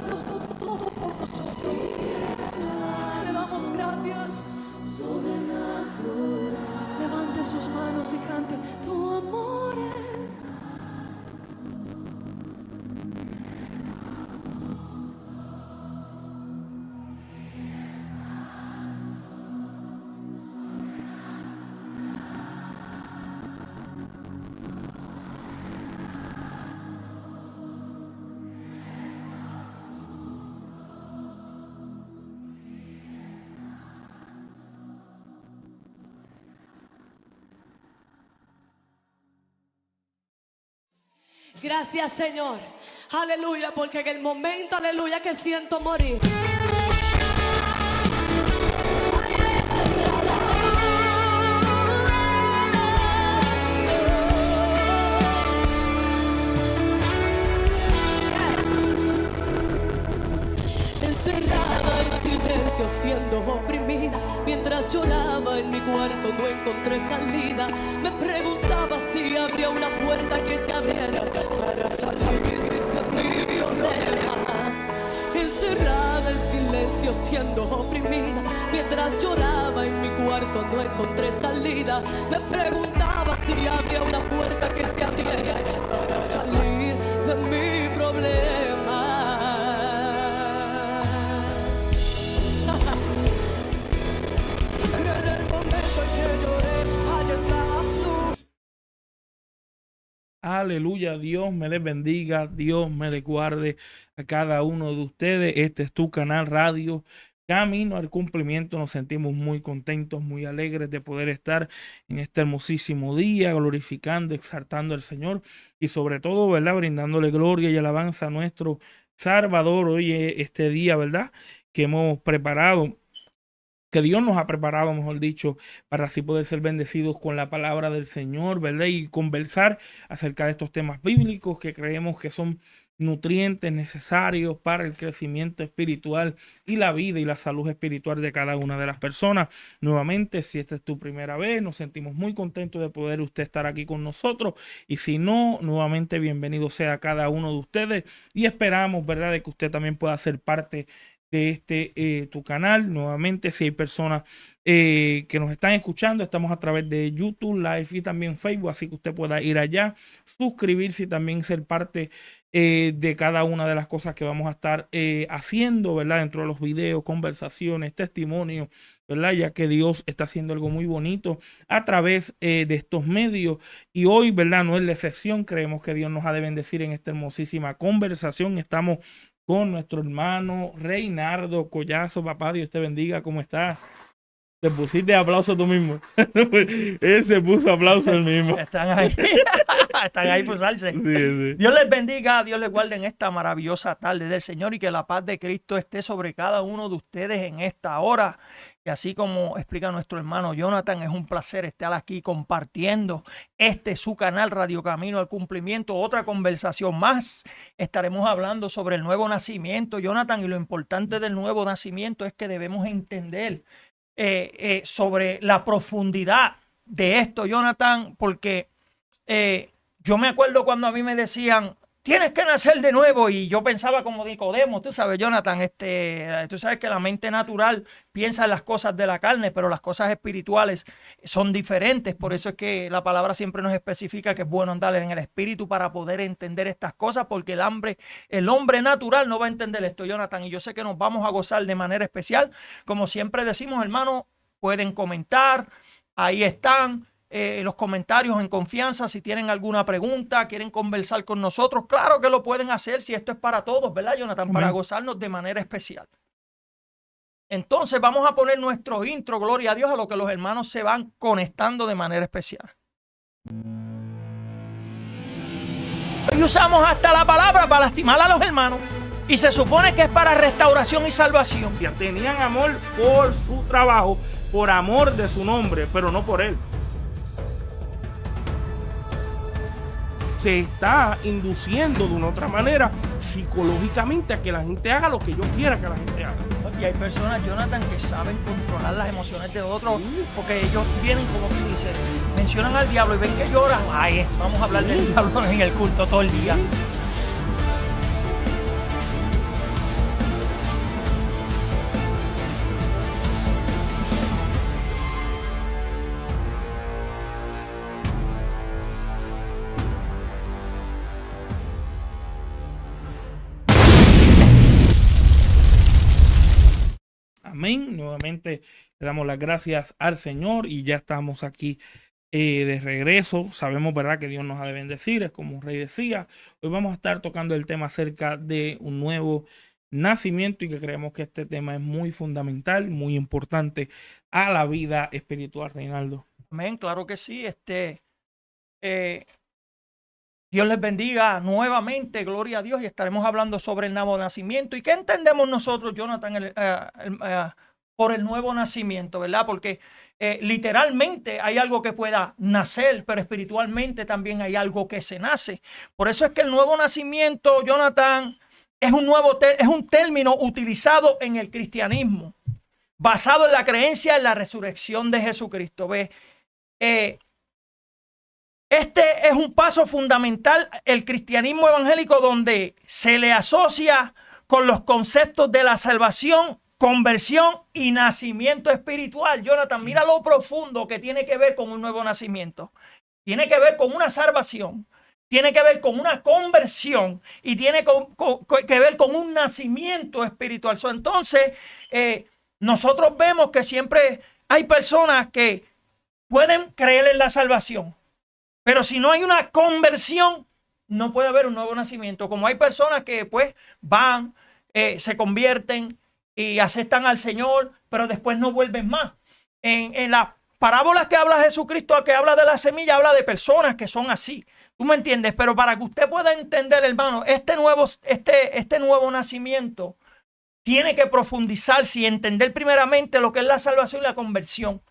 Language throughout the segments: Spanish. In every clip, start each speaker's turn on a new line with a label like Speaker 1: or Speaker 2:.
Speaker 1: puesto todo por nosotros. Le damos gracias. Levante sus manos y cante: tu amor es. Gracias, Señor. Aleluya, porque en el momento, aleluya, que siento morir, encerrada en silencio, siendo oprimida, mientras lloraba en mi cuarto no encontré salida. Me preguntaba si habría una puerta que se abriera para salir de mi problema. Encerrada en silencio, siendo oprimida, mientras lloraba en mi cuarto no encontré salida. Me preguntaba si habría una puerta que se abriera para salir de mi problema.
Speaker 2: Aleluya, Dios me les bendiga, Dios me les guarde a cada uno de ustedes. Este es tu canal Radio Camino al Cumplimiento. Nos sentimos muy contentos, muy alegres de poder estar en este hermosísimo día, glorificando, exaltando al Señor y sobre todo, ¿verdad?, brindándole gloria y alabanza a nuestro Salvador. Hoy es este día, ¿verdad?, que hemos preparado, que Dios nos ha preparado, mejor dicho, para así poder ser bendecidos con la palabra del Señor, ¿verdad? Y conversar acerca de estos temas bíblicos que creemos que son nutrientes necesarios para el crecimiento espiritual y la vida y la salud espiritual de cada una de las personas. Nuevamente, si esta es tu primera vez, nos sentimos muy contentos de poder usted estar aquí con nosotros, y si no, nuevamente bienvenido sea cada uno de ustedes, y esperamos, ¿verdad?, de que usted también pueda ser parte de este tu canal. Nuevamente, si hay personas que nos están escuchando, estamos a través de YouTube Live y también Facebook, así que usted pueda ir allá, suscribirse y también ser parte de cada una de las cosas que vamos a estar haciendo, ¿verdad?, dentro de los videos, conversaciones, testimonios, ¿verdad?, ya que Dios está haciendo algo muy bonito a través de estos medios, y hoy, ¿verdad?, no es la excepción. Creemos que Dios nos ha de bendecir en esta hermosísima conversación. Estamos con nuestro hermano Reinaldo Collazo. Papá, Dios te bendiga, ¿cómo estás? Te pusiste aplauso tú mismo. Él se puso aplauso él mismo.
Speaker 3: Están ahí, están ahí por usarse.
Speaker 2: Sí, sí.
Speaker 3: Dios les bendiga, Dios les guarde en esta maravillosa tarde del Señor, y que la paz de Cristo esté sobre cada uno de ustedes en esta hora. Y así como explica nuestro hermano Jonathan, es un placer estar aquí compartiendo su canal Radio Camino al Cumplimiento. Otra conversación más. Estaremos hablando sobre el nuevo nacimiento, Jonathan, y lo importante del nuevo nacimiento es que debemos entender sobre la profundidad de esto, Jonathan, porque yo me acuerdo cuando a mí me decían: tienes que nacer de nuevo, y yo pensaba como Nicodemo. Tú sabes, Jonathan, tú sabes que la mente natural piensa en las cosas de la carne, pero las cosas espirituales son diferentes. Por eso es que la palabra siempre nos especifica que es bueno andar en el espíritu para poder entender estas cosas, porque el hombre natural no va a entender esto, Jonathan. Y yo sé que nos vamos a gozar de manera especial. Como siempre decimos, hermano, pueden comentar, ahí están. Los comentarios en confianza. Si tienen alguna pregunta, quieren conversar con nosotros, claro que lo pueden hacer, si esto es para todos, ¿verdad, Jonathan? Para gozarnos de manera especial. Entonces vamos a poner nuestro intro, gloria a Dios, a lo que los hermanos se van conectando de manera especial. Hoy usamos hasta la palabra para lastimar a los hermanos, y se supone que es para restauración y salvación.
Speaker 2: Ya tenían amor por su trabajo, por amor de su nombre, pero no por él. Se está induciendo de una otra manera psicológicamente a que la gente haga lo que yo quiera que la gente haga.
Speaker 3: Y hay personas, Jonathan, que saben controlar las emociones de otros, porque ellos vienen, como tú dices, mencionan al diablo y ven que lloran. Ay, vamos a hablar del diablo en el culto todo el día.
Speaker 2: Amén. Nuevamente le damos las gracias al Señor y ya estamos aquí de regreso. Sabemos, ¿verdad?, que Dios nos ha de bendecir. Es como Rey decía. Hoy vamos a estar tocando el tema acerca de un nuevo nacimiento y que creemos que este tema es muy fundamental, muy importante a la vida espiritual, Reinaldo.
Speaker 3: Amén, claro que sí. Dios les bendiga nuevamente, gloria a Dios, y estaremos hablando sobre el nuevo nacimiento. ¿Y qué entendemos nosotros, Jonathan, por el nuevo nacimiento, verdad? Porque literalmente hay algo que pueda nacer, pero espiritualmente también hay algo que se nace. Por eso es que el nuevo nacimiento, Jonathan, es un término utilizado en el cristianismo, basado en la creencia en la resurrección de Jesucristo. ¿Ves? Este es un paso fundamental, el cristianismo evangélico, donde se le asocia con los conceptos de la salvación, conversión y nacimiento espiritual. Jonathan, mira lo profundo que tiene que ver con un nuevo nacimiento. Tiene que ver con una salvación, tiene que ver con una conversión y tiene que ver con un nacimiento espiritual. Entonces, nosotros vemos que siempre hay personas que pueden creer en la salvación, pero si no hay una conversión, no puede haber un nuevo nacimiento. Como hay personas que pues van, se convierten y aceptan al Señor, pero después no vuelven más. En las parábolas que habla Jesucristo, que habla de la semilla, habla de personas que son así. ¿Tú me entiendes? Pero para que usted pueda entender, hermano, este nuevo nacimiento tiene que profundizarse y entender primeramente lo que es la salvación y la conversión.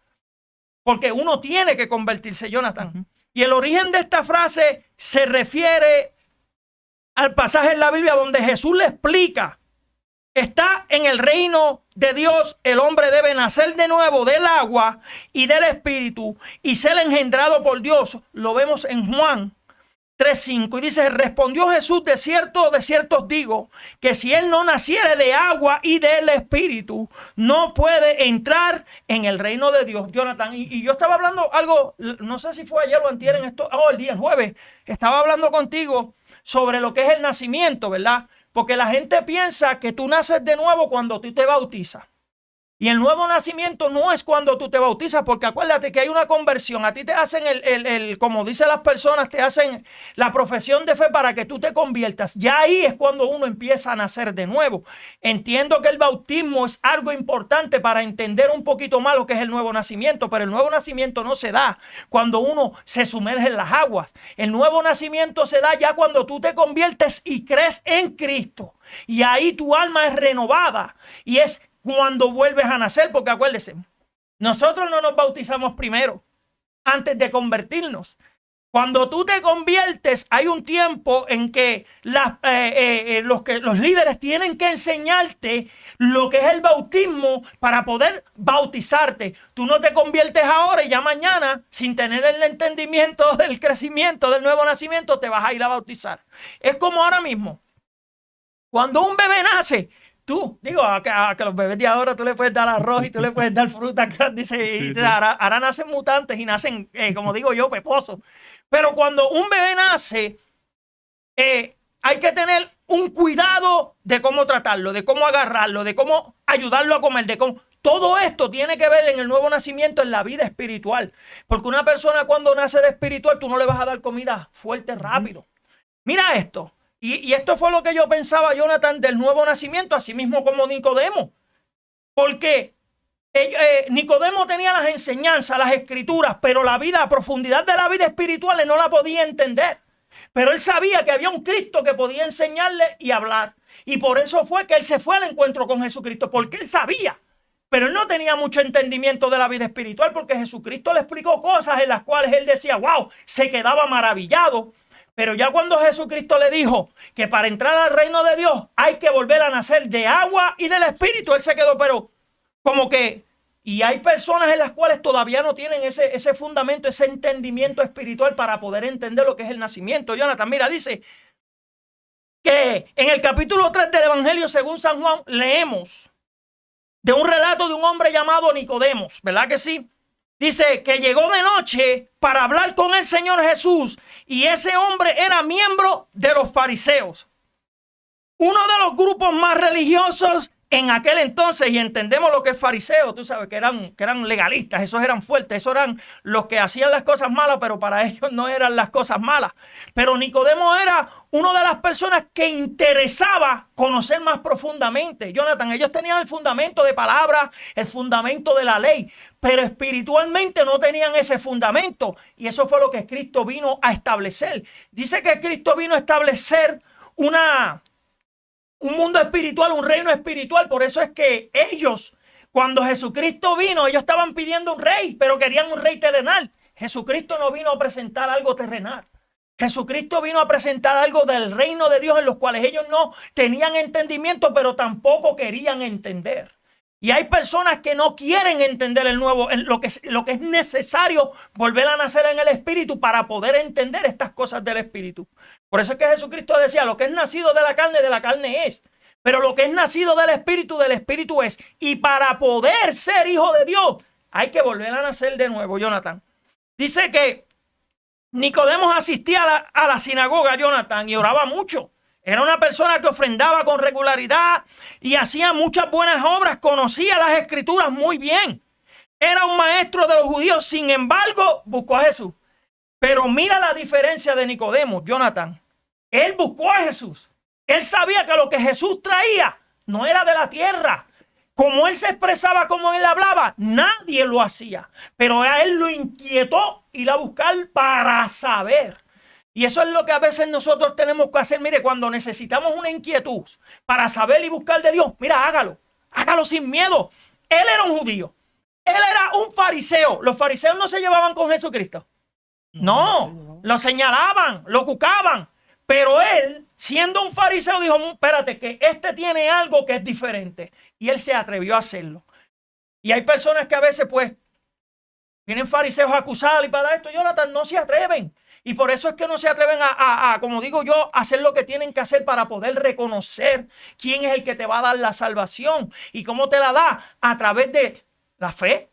Speaker 3: Porque uno tiene que convertirse, Jonathan. Y el origen de esta frase se refiere al pasaje en la Biblia donde Jesús le explica: está en el reino de Dios, el hombre debe nacer de nuevo del agua y del espíritu y ser engendrado por Dios. Lo vemos en Juan 3:5 y dice: respondió Jesús, de cierto os digo, que si él no naciere de agua y del espíritu, no puede entrar en el reino de Dios. Jonathan, y yo estaba hablando algo, no sé si fue ayer o antier el día jueves, estaba hablando contigo sobre lo que es el nacimiento, ¿verdad? Porque la gente piensa que tú naces de nuevo cuando tú te bautizas. Y el nuevo nacimiento no es cuando tú te bautizas, porque acuérdate que hay una conversión. A ti te hacen como dicen las personas, te hacen la profesión de fe para que tú te conviertas. Ya ahí es cuando uno empieza a nacer de nuevo. Entiendo que el bautismo es algo importante para entender un poquito más lo que es el nuevo nacimiento, pero el nuevo nacimiento no se da cuando uno se sumerge en las aguas. El nuevo nacimiento se da ya cuando tú te conviertes y crees en Cristo. Y ahí tu alma es renovada y es cuando vuelves a nacer, porque acuérdese, nosotros no nos bautizamos primero, antes de convertirnos. Cuando tú te conviertes, hay un tiempo en que los líderes tienen que enseñarte lo que es el bautismo para poder bautizarte. Tú no te conviertes ahora y ya mañana, sin tener el entendimiento del crecimiento, del nuevo nacimiento, te vas a ir a bautizar. Es como ahora mismo. Cuando un bebé nace, a que los bebés de ahora tú le puedes dar arroz y tú le puedes dar fruta, dice, ahora nacen mutantes y nacen, como digo yo, peposos. Pero cuando un bebé nace, hay que tener un cuidado de cómo tratarlo, de cómo agarrarlo, de cómo ayudarlo a comer, todo esto tiene que ver en el nuevo nacimiento en la vida espiritual. Porque una persona cuando nace de espiritual, tú no le vas a dar comida fuerte rápido. Mira esto. Y esto fue lo que yo pensaba, Jonathan, del nuevo nacimiento, así mismo como Nicodemo. Porque Nicodemo tenía las enseñanzas, las escrituras, pero la profundidad de la vida espiritual él no la podía entender. Pero él sabía que había un Cristo que podía enseñarle y hablar. Y por eso fue que él se fue al encuentro con Jesucristo, porque él sabía. Pero él no tenía mucho entendimiento de la vida espiritual, porque Jesucristo le explicó cosas en las cuales él decía, wow, se quedaba maravillado. Pero ya cuando Jesucristo le dijo que para entrar al reino de Dios hay que volver a nacer de agua y del espíritu, él se quedó, pero como que, y hay personas en las cuales todavía no tienen ese fundamento, ese entendimiento espiritual para poder entender lo que es el nacimiento. Jonathan, mira, dice que en el capítulo 3 del Evangelio según San Juan leemos de un relato de un hombre llamado Nicodemos, ¿verdad que sí? Dice que llegó de noche para hablar con el Señor Jesús y ese hombre era miembro de los fariseos, uno de los grupos más religiosos en aquel entonces, y entendemos lo que es fariseo, tú sabes, que eran legalistas, esos eran fuertes, esos eran los que hacían las cosas malas, pero para ellos no eran las cosas malas. Pero Nicodemo era una de las personas que interesaba conocer más profundamente. Jonathan, ellos tenían el fundamento de palabra, el fundamento de la ley, pero espiritualmente no tenían ese fundamento. Y eso fue lo que Cristo vino a establecer. Dice que Cristo vino a establecer un mundo espiritual, un reino espiritual. Por eso es que ellos, cuando Jesucristo vino, ellos estaban pidiendo un rey, pero querían un rey terrenal. Jesucristo no vino a presentar algo terrenal. Jesucristo vino a presentar algo del reino de Dios en los cuales ellos no tenían entendimiento, pero tampoco querían entender. Y hay personas que no quieren entender lo que es necesario volver a nacer en el Espíritu para poder entender estas cosas del Espíritu. Por eso es que Jesucristo decía, lo que es nacido de la carne es. Pero lo que es nacido del Espíritu es. Y para poder ser hijo de Dios, hay que volver a nacer de nuevo, Jonathan. Dice que Nicodemo asistía a la sinagoga, Jonathan, y oraba mucho. Era una persona que ofrendaba con regularidad y hacía muchas buenas obras, conocía las Escrituras muy bien. Era un maestro de los judíos, sin embargo, buscó a Jesús. Pero mira la diferencia de Nicodemo, Jonathan. Él buscó a Jesús. Él sabía que lo que Jesús traía no era de la tierra. Como él se expresaba, como él hablaba, nadie lo hacía. Pero a él lo inquietó ir a buscar para saber. Y eso es lo que a veces nosotros tenemos que hacer. Mire, cuando necesitamos una inquietud para saber y buscar de Dios, mira, hágalo. Hágalo sin miedo. Él era un judío. Él era un fariseo. Los fariseos no se llevaban con Jesucristo. No, lo señalaban, lo cucaban. Pero él, siendo un fariseo, dijo, espérate, que este tiene algo que es diferente. Y él se atrevió a hacerlo. Y hay personas que a veces, pues, vienen fariseos a acusar y para esto, Jonathan, no se atreven. Y por eso es que no se atreven como digo yo, a hacer lo que tienen que hacer para poder reconocer quién es el que te va a dar la salvación. ¿Y cómo te la da? A través de la fe.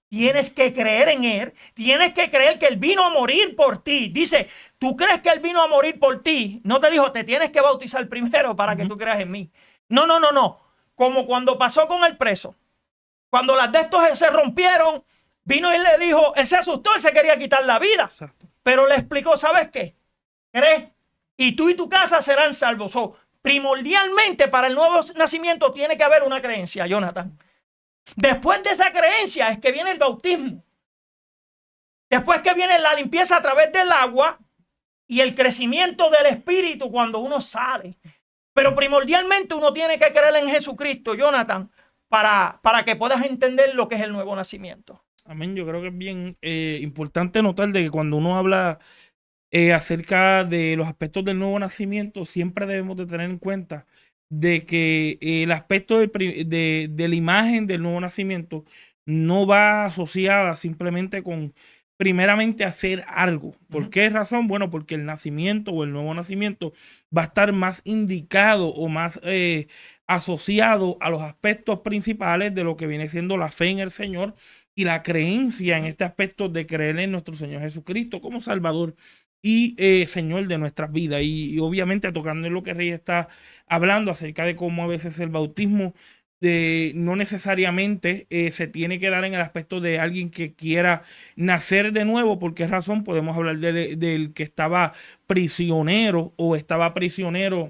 Speaker 3: Tienes que creer en Él. Tienes que creer que Él vino a morir por ti. Dice, ¿tú crees que Él vino a morir por ti? No te dijo, te tienes que bautizar primero para que tú creas en mí. No. Como cuando pasó con el preso. Cuando las de estos se rompieron, vino y le dijo, él se asustó, él se quería quitar la vida. Exacto. Pero le explicó, ¿sabes qué? Cree y tú y tu casa serán salvos. Primordialmente para el nuevo nacimiento tiene que haber una creencia, Jonathan. Después de esa creencia es que viene el bautismo. Después que viene la limpieza a través del agua y el crecimiento del Espíritu cuando uno sale. Pero primordialmente uno tiene que creer en Jesucristo, Jonathan, para que puedas entender lo que es el nuevo nacimiento.
Speaker 2: Amén. Yo creo que es bien importante notar de que cuando uno habla acerca de los aspectos del nuevo nacimiento, siempre debemos de tener en cuenta de que el aspecto de la imagen del nuevo nacimiento no va asociada simplemente con primeramente hacer algo. ¿Por qué razón? Bueno, porque el nacimiento o el nuevo nacimiento va a estar más indicado o más asociado a los aspectos principales de lo que viene siendo la fe en el Señor y la creencia en este aspecto de creer en nuestro Señor Jesucristo como Salvador y Señor de nuestras vidas. Y obviamente tocando en lo que Rey está hablando acerca de cómo a veces el bautismo no necesariamente se tiene que dar en el aspecto de alguien que quiera nacer de nuevo. ¿Por qué razón? Podemos hablar del que estaba prisionero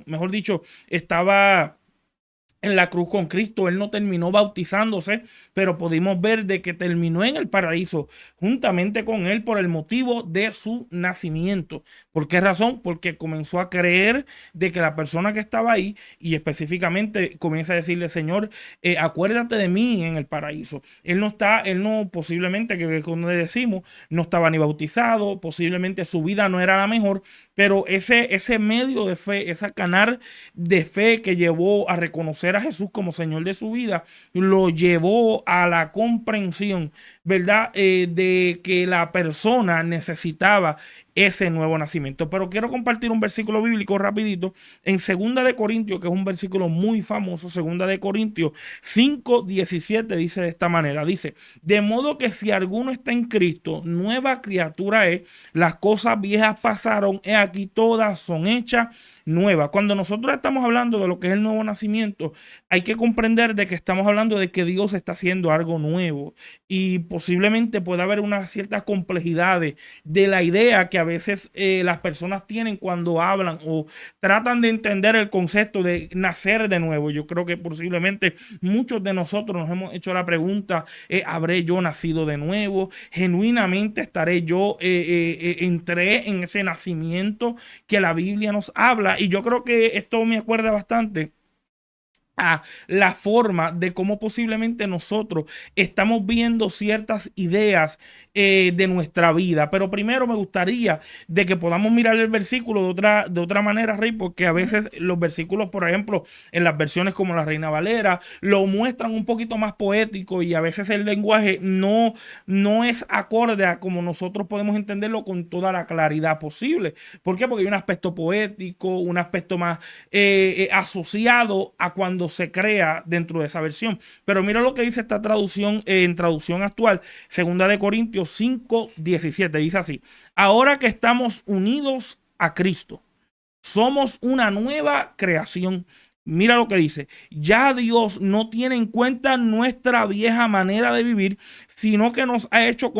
Speaker 2: mejor dicho, estaba en la cruz con Cristo. Él no terminó bautizándose, pero pudimos ver de que terminó en el paraíso juntamente con él por el motivo de su nacimiento. ¿Por qué razón? Porque comenzó a creer de que la persona que estaba ahí, y específicamente comienza a decirle, Señor, acuérdate de mí en el paraíso. Él no posiblemente, que como le decimos, no estaba ni bautizado, posiblemente su vida no era la mejor, pero ese medio de fe, ese canal de fe que llevó a reconocer a Jesús como Señor de su vida, lo llevó a la comprensión, ¿verdad? De que la persona necesitaba ese nuevo nacimiento. Pero quiero compartir un versículo bíblico rapidito en 2 Corintios, que es un versículo muy famoso. 2 Corintios 5:17 dice de esta manera, dice: de modo que si alguno está en Cristo, nueva criatura es, las cosas viejas pasaron, he aquí todas son hechas nuevas. Cuando nosotros estamos hablando de lo que es el nuevo nacimiento, hay que comprender de que estamos hablando de que Dios está haciendo algo nuevo, y posiblemente pueda haber unas ciertas complejidades de la idea que a veces las personas tienen cuando hablan o tratan de entender el concepto de nacer de nuevo. Yo creo que posiblemente muchos de nosotros nos hemos hecho la pregunta, ¿habré yo nacido de nuevo? ¿Genuinamente estaré yo, entré en ese nacimiento que la Biblia nos habla? Y yo creo que esto me acuerda bastante a la forma de cómo posiblemente nosotros estamos viendo ciertas ideas de nuestra vida. Pero primero me gustaría de que podamos mirar el versículo de otra manera, Rey, porque a veces los versículos, por ejemplo, en las versiones como la Reina Valera, lo muestran un poquito más poético, y a veces el lenguaje no es acorde a como nosotros podemos entenderlo con toda la claridad posible. ¿Por qué? Porque hay un aspecto poético, un aspecto más asociado a cuando se crea dentro de esa versión. Pero mira lo que dice esta traducción, en traducción actual, 2 Corintios 5:17, dice así: ahora que estamos unidos a Cristo, somos una nueva creación. Mira lo que dice: ya Dios no tiene en cuenta nuestra vieja manera de vivir, sino que nos ha hecho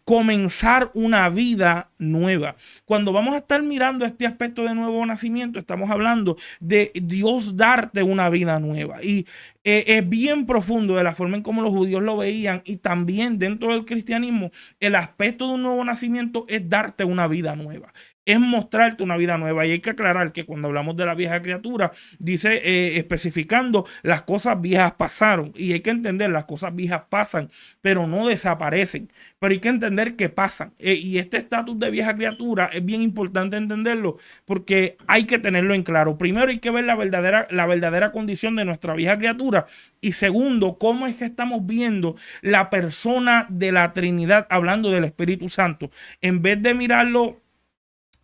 Speaker 2: comenzar una vida nueva. Cuando vamos a estar mirando este aspecto de nuevo nacimiento, estamos hablando de Dios darte una vida nueva. Y es bien profundo de la forma en cómo los judíos lo veían, y también dentro del cristianismo, el aspecto de un nuevo nacimiento es darte una vida nueva, es mostrarte una vida nueva. Y hay que aclarar que cuando hablamos de la vieja criatura, dice especificando, las cosas viejas pasaron, y hay que entender, las cosas viejas pasan, pero no desaparecen. Pero hay que entender que pasan. Y este estatus de vieja criatura es bien importante entenderlo, porque hay que tenerlo en claro. Primero hay que ver la verdadera condición de nuestra vieja criatura. Y segundo, cómo es que estamos viendo la persona de la Trinidad, hablando del Espíritu Santo. En vez de mirarlo,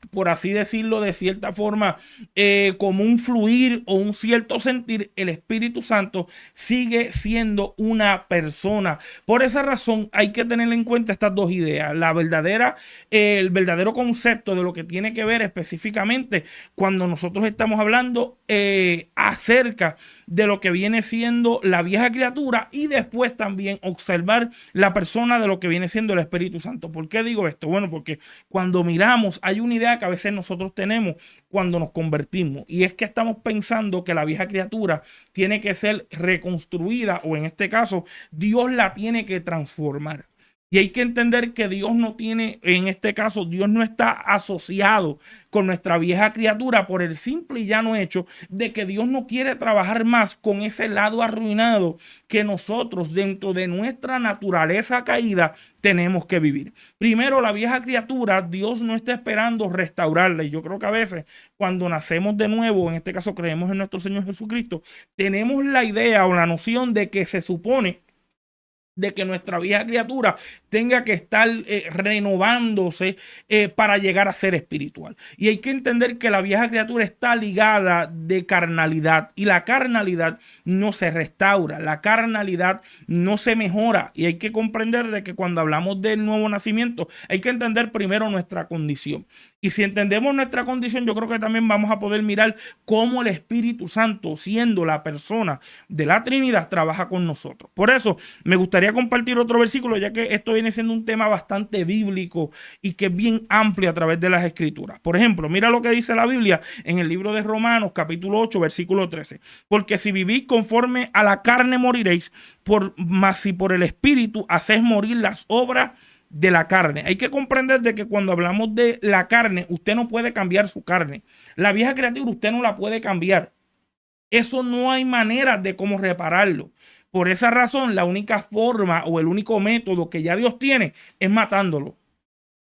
Speaker 2: por así decirlo, de cierta forma, como un fluir o un cierto sentir, el Espíritu Santo sigue siendo una persona. Por esa razón hay que tener en cuenta estas dos ideas: el verdadero concepto de lo que tiene que ver específicamente cuando nosotros estamos hablando acerca de lo que viene siendo la vieja criatura, y después también observar la persona de lo que viene siendo el Espíritu Santo. ¿Por qué digo esto? Bueno, porque cuando miramos, hay una idea que a veces nosotros tenemos cuando nos convertimos, y es que estamos pensando que la vieja criatura tiene que ser reconstruida, o en este caso Dios la tiene que transformar. Y hay que entender que Dios no tiene, en este caso, Dios no está asociado con nuestra vieja criatura por el simple y llano hecho de que Dios no quiere trabajar más con ese lado arruinado que nosotros, dentro de nuestra naturaleza caída, tenemos que vivir. Primero, la vieja criatura, Dios no está esperando restaurarla. Y yo creo que a veces, cuando nacemos de nuevo, en este caso creemos en nuestro Señor Jesucristo, tenemos la idea o la noción de que se supone de que nuestra vieja criatura tenga que estar renovándose para llegar a ser espiritual. Y hay que entender que la vieja criatura está ligada de carnalidad, y la carnalidad no se restaura, la carnalidad no se mejora. Y hay que comprender de que cuando hablamos del nuevo nacimiento, hay que entender primero nuestra condición. Y si entendemos nuestra condición, yo creo que también vamos a poder mirar cómo el Espíritu Santo, siendo la persona de la Trinidad, trabaja con nosotros. Por eso me gustaría compartir otro versículo, ya que esto viene siendo un tema bastante bíblico y que es bien amplio a través de las Escrituras. Por ejemplo, mira lo que dice la Biblia en el libro de Romanos, capítulo 8, versículo 13. Porque si vivís conforme a la carne moriréis, mas si por el Espíritu hacéis morir las obras de la carne. Hay que comprender de que cuando hablamos de la carne, usted no puede cambiar su carne. La vieja criatura usted no la puede cambiar. Eso no hay manera de cómo repararlo. Por esa razón, la única forma o el único método que ya Dios tiene es matándolo,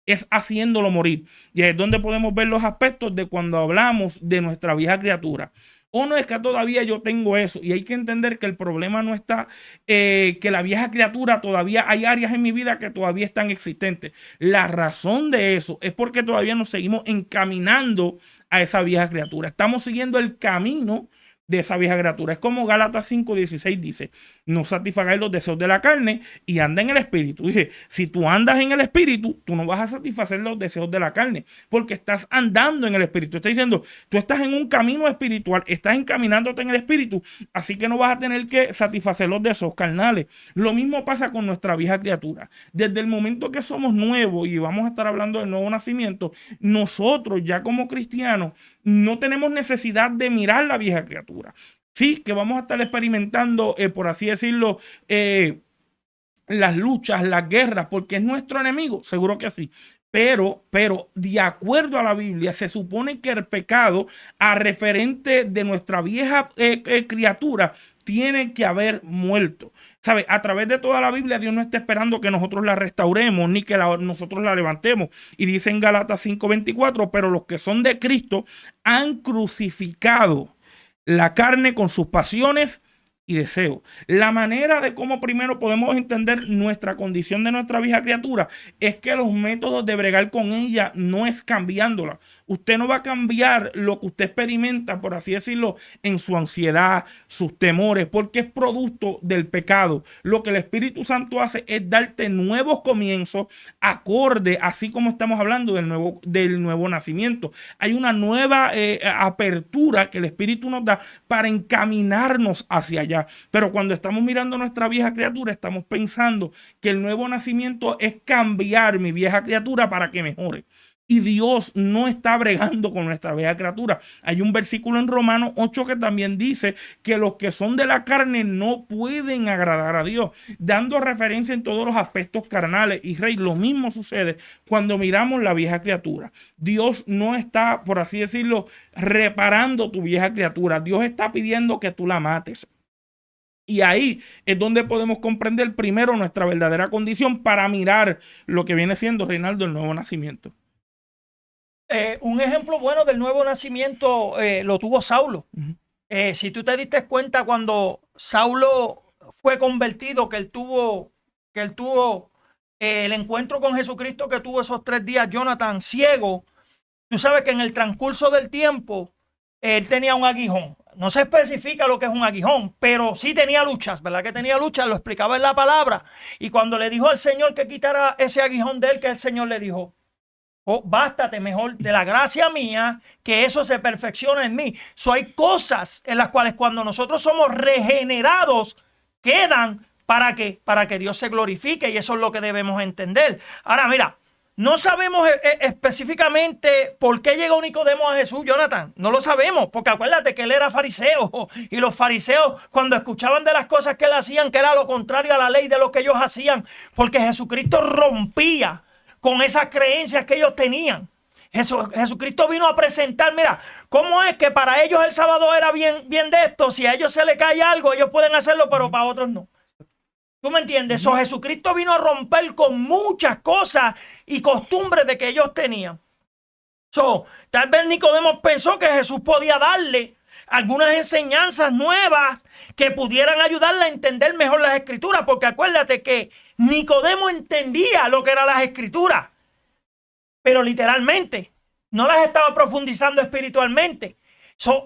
Speaker 2: es haciéndolo morir. Y es donde podemos ver los aspectos de cuando hablamos de nuestra vieja criatura. O no, es que todavía yo tengo eso. Y hay que entender que el problema no está, que la vieja criatura, todavía hay áreas en mi vida que todavía están existentes. La razón de eso es porque todavía nos seguimos encaminando a esa vieja criatura. Estamos siguiendo el camino de esa vieja criatura. Es como Gálatas 5:16 dice: no satisfagáis los deseos de la carne y anda en el espíritu. Dice, si tú andas en el espíritu, tú no vas a satisfacer los deseos de la carne, porque estás andando en el espíritu. Está diciendo, tú estás en un camino espiritual, estás encaminándote en el espíritu, así que no vas a tener que satisfacer los deseos carnales. Lo mismo pasa con nuestra vieja criatura. Desde el momento que somos nuevos, y vamos a estar hablando del nuevo nacimiento, nosotros ya como cristianos no tenemos necesidad de mirar la vieja criatura. Sí, que vamos a estar experimentando, por así decirlo, las luchas, las guerras, porque es nuestro enemigo, seguro que sí. Pero de acuerdo a la Biblia, se supone que el pecado a referente de nuestra vieja criatura tiene que haber muerto. ¿Sabe? A través de toda la Biblia, Dios no está esperando que nosotros la restauremos ni que nosotros la levantemos. Y dice en Gálatas 5:24, pero los que son de Cristo han crucificado la carne con sus pasiones y deseos. La manera de cómo primero podemos entender nuestra condición de nuestra vieja criatura es que los métodos de bregar con ella no es cambiándola. Usted no va a cambiar lo que usted experimenta, por así decirlo, en su ansiedad, sus temores, porque es producto del pecado. Lo que el Espíritu Santo hace es darte nuevos comienzos acorde, así como estamos hablando del nuevo nacimiento. Hay una nueva apertura que el Espíritu nos da para encaminarnos hacia allá. Pero cuando estamos mirando nuestra vieja criatura, estamos pensando que el nuevo nacimiento es cambiar mi vieja criatura para que mejore. Y Dios no está bregando con nuestra vieja criatura. Hay un versículo en Romanos 8 que también dice que los que son de la carne no pueden agradar a Dios, dando referencia en todos los aspectos carnales. Y Rey, lo mismo sucede cuando miramos la vieja criatura. Dios no está, por así decirlo, reparando tu vieja criatura. Dios está pidiendo que tú la mates. Y ahí es donde podemos comprender primero nuestra verdadera condición para mirar lo que viene siendo, Reinaldo, el nuevo nacimiento.
Speaker 3: Un ejemplo bueno del nuevo nacimiento lo tuvo Saulo. Si tú te diste cuenta cuando Saulo fue convertido, que él tuvo el encuentro con Jesucristo, que tuvo esos 3 días, Jonathan, ciego, tú sabes que en el transcurso del tiempo él tenía un aguijón. No se especifica lo que es un aguijón, pero sí tenía luchas, ¿verdad? Que tenía luchas, lo explicaba en la palabra. Y cuando le dijo al Señor que quitara ese aguijón de él, que el Señor le dijo: oh, bástate mejor de la gracia mía, que eso se perfecciona en mí. Hay cosas en las cuales cuando nosotros somos regenerados, quedan para que Dios se glorifique, y eso es lo que debemos entender. Ahora, mira, no sabemos específicamente por qué llegó Nicodemo a Jesús, Jonathan. No lo sabemos, porque acuérdate que él era fariseo, y los fariseos, cuando escuchaban de las cosas que él hacían, que era lo contrario a la ley de lo que ellos hacían, porque Jesucristo rompía con esas creencias que ellos tenían. Jesucristo vino a presentar, mira, cómo es que para ellos el sábado era bien de esto. Si a ellos se les cae algo, ellos pueden hacerlo, pero para otros no. ¿Tú me entiendes? Jesucristo vino a romper con muchas cosas y costumbres de que ellos tenían. Tal vez Nicodemo pensó que Jesús podía darle algunas enseñanzas nuevas que pudieran ayudarle a entender mejor las Escrituras, porque acuérdate que Nicodemo entendía lo que eran las Escrituras, pero literalmente no las estaba profundizando espiritualmente.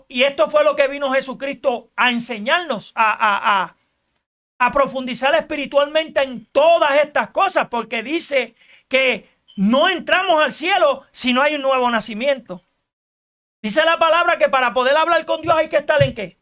Speaker 3: Y esto fue lo que vino Jesucristo a enseñarnos, a profundizar espiritualmente en todas estas cosas, porque dice que no entramos al cielo si no hay un nuevo nacimiento. Dice la palabra que para poder hablar con Dios hay que estar ¿en qué?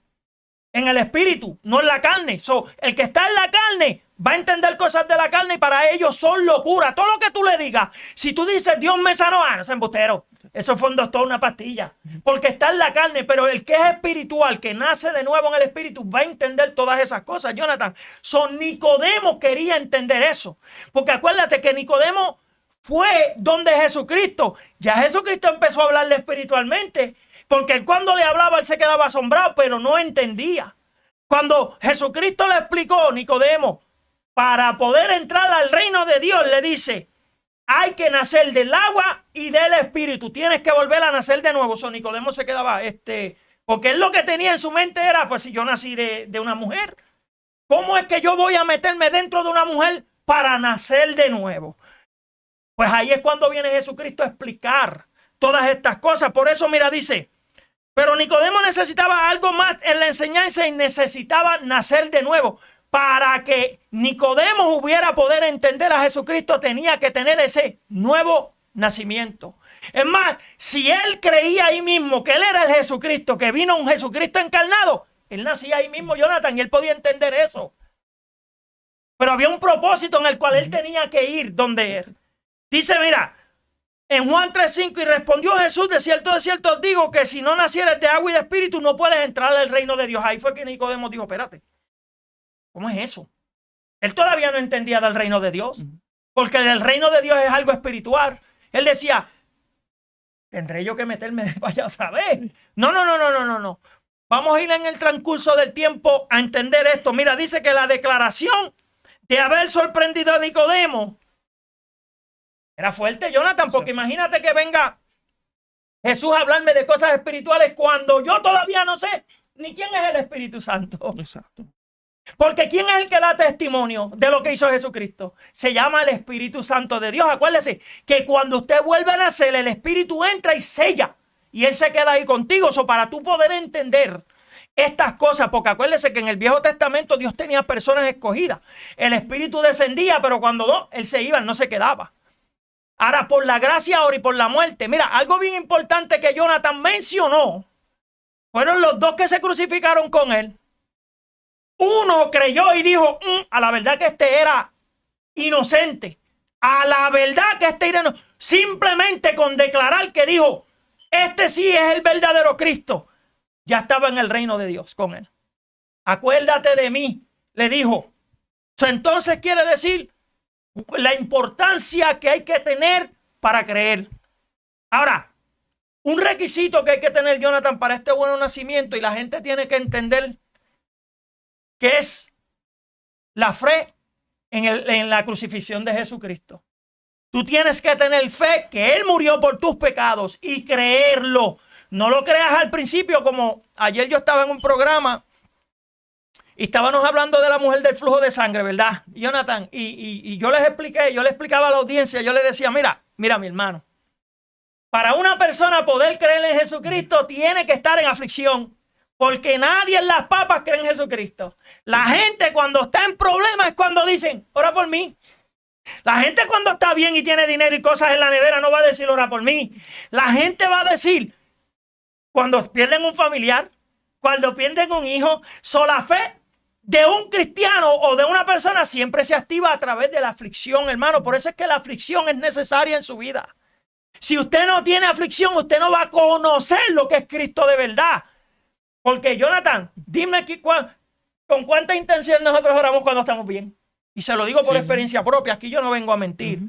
Speaker 3: En el espíritu, no en la carne. El que está en la carne va a entender cosas de la carne, y para ellos son locura. Todo lo que tú le digas, si tú dices Dios me sanó, no es embustero. Eso fue un doctor, una pastilla. Porque está en la carne, pero el que es espiritual, que nace de nuevo en el espíritu, va a entender todas esas cosas, Jonathan. Nicodemo quería entender eso. Porque acuérdate que Nicodemo fue donde Jesucristo. Ya Jesucristo empezó a hablarle espiritualmente, porque él cuando le hablaba, él se quedaba asombrado, pero no entendía. Cuando Jesucristo le explicó, Nicodemo, para poder entrar al reino de Dios, le dice: hay que nacer del agua y del espíritu. Tienes que volver a nacer de nuevo. Nicodemo se quedaba, Porque él lo que tenía en su mente era, pues si yo nací de una mujer, ¿cómo es que yo voy a meterme dentro de una mujer para nacer de nuevo? Pues ahí es cuando viene Jesucristo a explicar todas estas cosas. Por eso, mira, dice, pero Nicodemo necesitaba algo más en la enseñanza y necesitaba nacer de nuevo. Para que Nicodemo hubiera poder entender a Jesucristo, tenía que tener ese nuevo nacimiento. Es más, si él creía ahí mismo que él era el Jesucristo, que vino un Jesucristo encarnado, él nacía ahí mismo, Jonathan, y él podía entender eso. Pero había un propósito en el cual él tenía que ir donde él. Dice, mira, en Juan 3:5, y respondió Jesús, de cierto os digo que si no nacieres de agua y de espíritu, no puedes entrar al reino de Dios. Ahí fue que Nicodemo dijo, espérate, ¿cómo es eso? Él todavía no entendía del reino de Dios, porque el reino de Dios es algo espiritual. Él decía, ¿tendré yo que meterme para allá otra vez? No. Vamos a ir en el transcurso del tiempo a entender esto. Mira, dice que la declaración de haber sorprendido a Nicodemo era fuerte, Jonathan, porque imagínate que venga Jesús a hablarme de cosas espirituales cuando yo todavía no sé ni quién es el Espíritu Santo.
Speaker 2: Exacto.
Speaker 3: Porque ¿quién es el que da testimonio de lo que hizo Jesucristo? Se llama el Espíritu Santo de Dios. Acuérdese que cuando usted vuelve a nacer, el Espíritu entra y sella. Y Él se queda ahí contigo. So, para tú poder entender estas cosas, porque acuérdese que en el Viejo Testamento Dios tenía personas escogidas. El Espíritu descendía, pero cuando no, Él se iba, Él no se quedaba. Ahora, por la gracia ahora y por la muerte. Mira, algo bien importante que Jonathan mencionó, fueron los dos que se crucificaron con Él. Uno creyó y dijo, a la verdad que este era inocente. A la verdad que este era inocente. Simplemente con declarar que dijo, este sí es el verdadero Cristo. Ya estaba en el reino de Dios con él. Acuérdate de mí, le dijo. Entonces quiere decir la importancia que hay que tener para creer. Ahora, un requisito que hay que tener, Jonathan, para este buen nacimiento, y la gente tiene que entender que es la fe en la crucifixión de Jesucristo. Tú tienes que tener fe que Él murió por tus pecados y creerlo. No lo creas al principio, como ayer yo estaba en un programa y estábamos hablando de la mujer del flujo de sangre, ¿verdad, Jonathan? Y yo les expliqué, yo le explicaba a la audiencia, yo le decía, mira mi hermano, para una persona poder creer en Jesucristo tiene que estar en aflicción. Porque nadie en las papas cree en Jesucristo. La gente cuando está en problemas es cuando dicen, ora por mí. La gente cuando está bien y tiene dinero y cosas en la nevera no va a decir, ora por mí. La gente va a decir, cuando pierden un familiar, cuando pierden un hijo, la fe de un cristiano o de una persona siempre se activa a través de la aflicción, hermano. Por eso es que la aflicción es necesaria en su vida. Si usted no tiene aflicción, usted no va a conocer lo que es Cristo de verdad. Porque, Jonathan, dime aquí con cuánta intención nosotros oramos cuando estamos bien. Y se lo digo por experiencia propia. Aquí yo no vengo a mentir.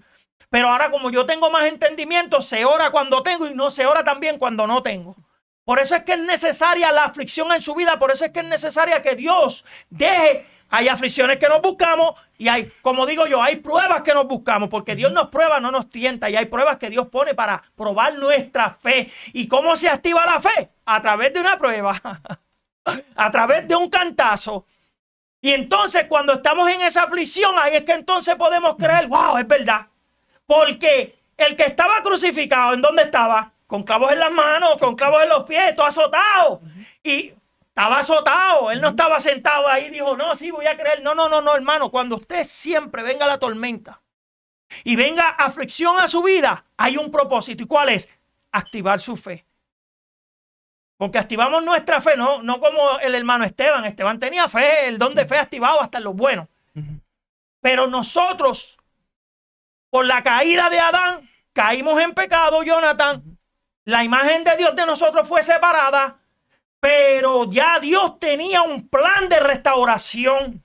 Speaker 3: Pero ahora, como yo tengo más entendimiento, se ora cuando tengo y no se ora también cuando no tengo. Por eso es que es necesaria la aflicción en su vida. Por eso es que es necesaria que Dios deje. Hay aflicciones que nos buscamos y hay, como digo yo, hay pruebas que nos buscamos. Porque Dios nos prueba, no nos tienta. Y hay pruebas que Dios pone para probar nuestra fe. ¿Y cómo se activa la fe? A través de una prueba. A través de un cantazo. Y entonces cuando estamos en esa aflicción, ahí es que entonces podemos creer, wow, es verdad. Porque el que estaba crucificado, ¿en dónde estaba? Con clavos en las manos, con clavos en los pies, todo azotado. Y estaba azotado. Él no estaba sentado ahí y dijo, no, sí, voy a creer. No, hermano. Cuando usted siempre venga la tormenta y venga aflicción a su vida, hay un propósito. ¿Y cuál es? Activar su fe. Porque activamos nuestra fe, no como el hermano Esteban. Esteban tenía fe, el don de fe activado hasta en los buenos. Pero nosotros, por la caída de Adán, caímos en pecado, Jonathan. La imagen de Dios de nosotros fue separada, pero ya Dios tenía un plan de restauración.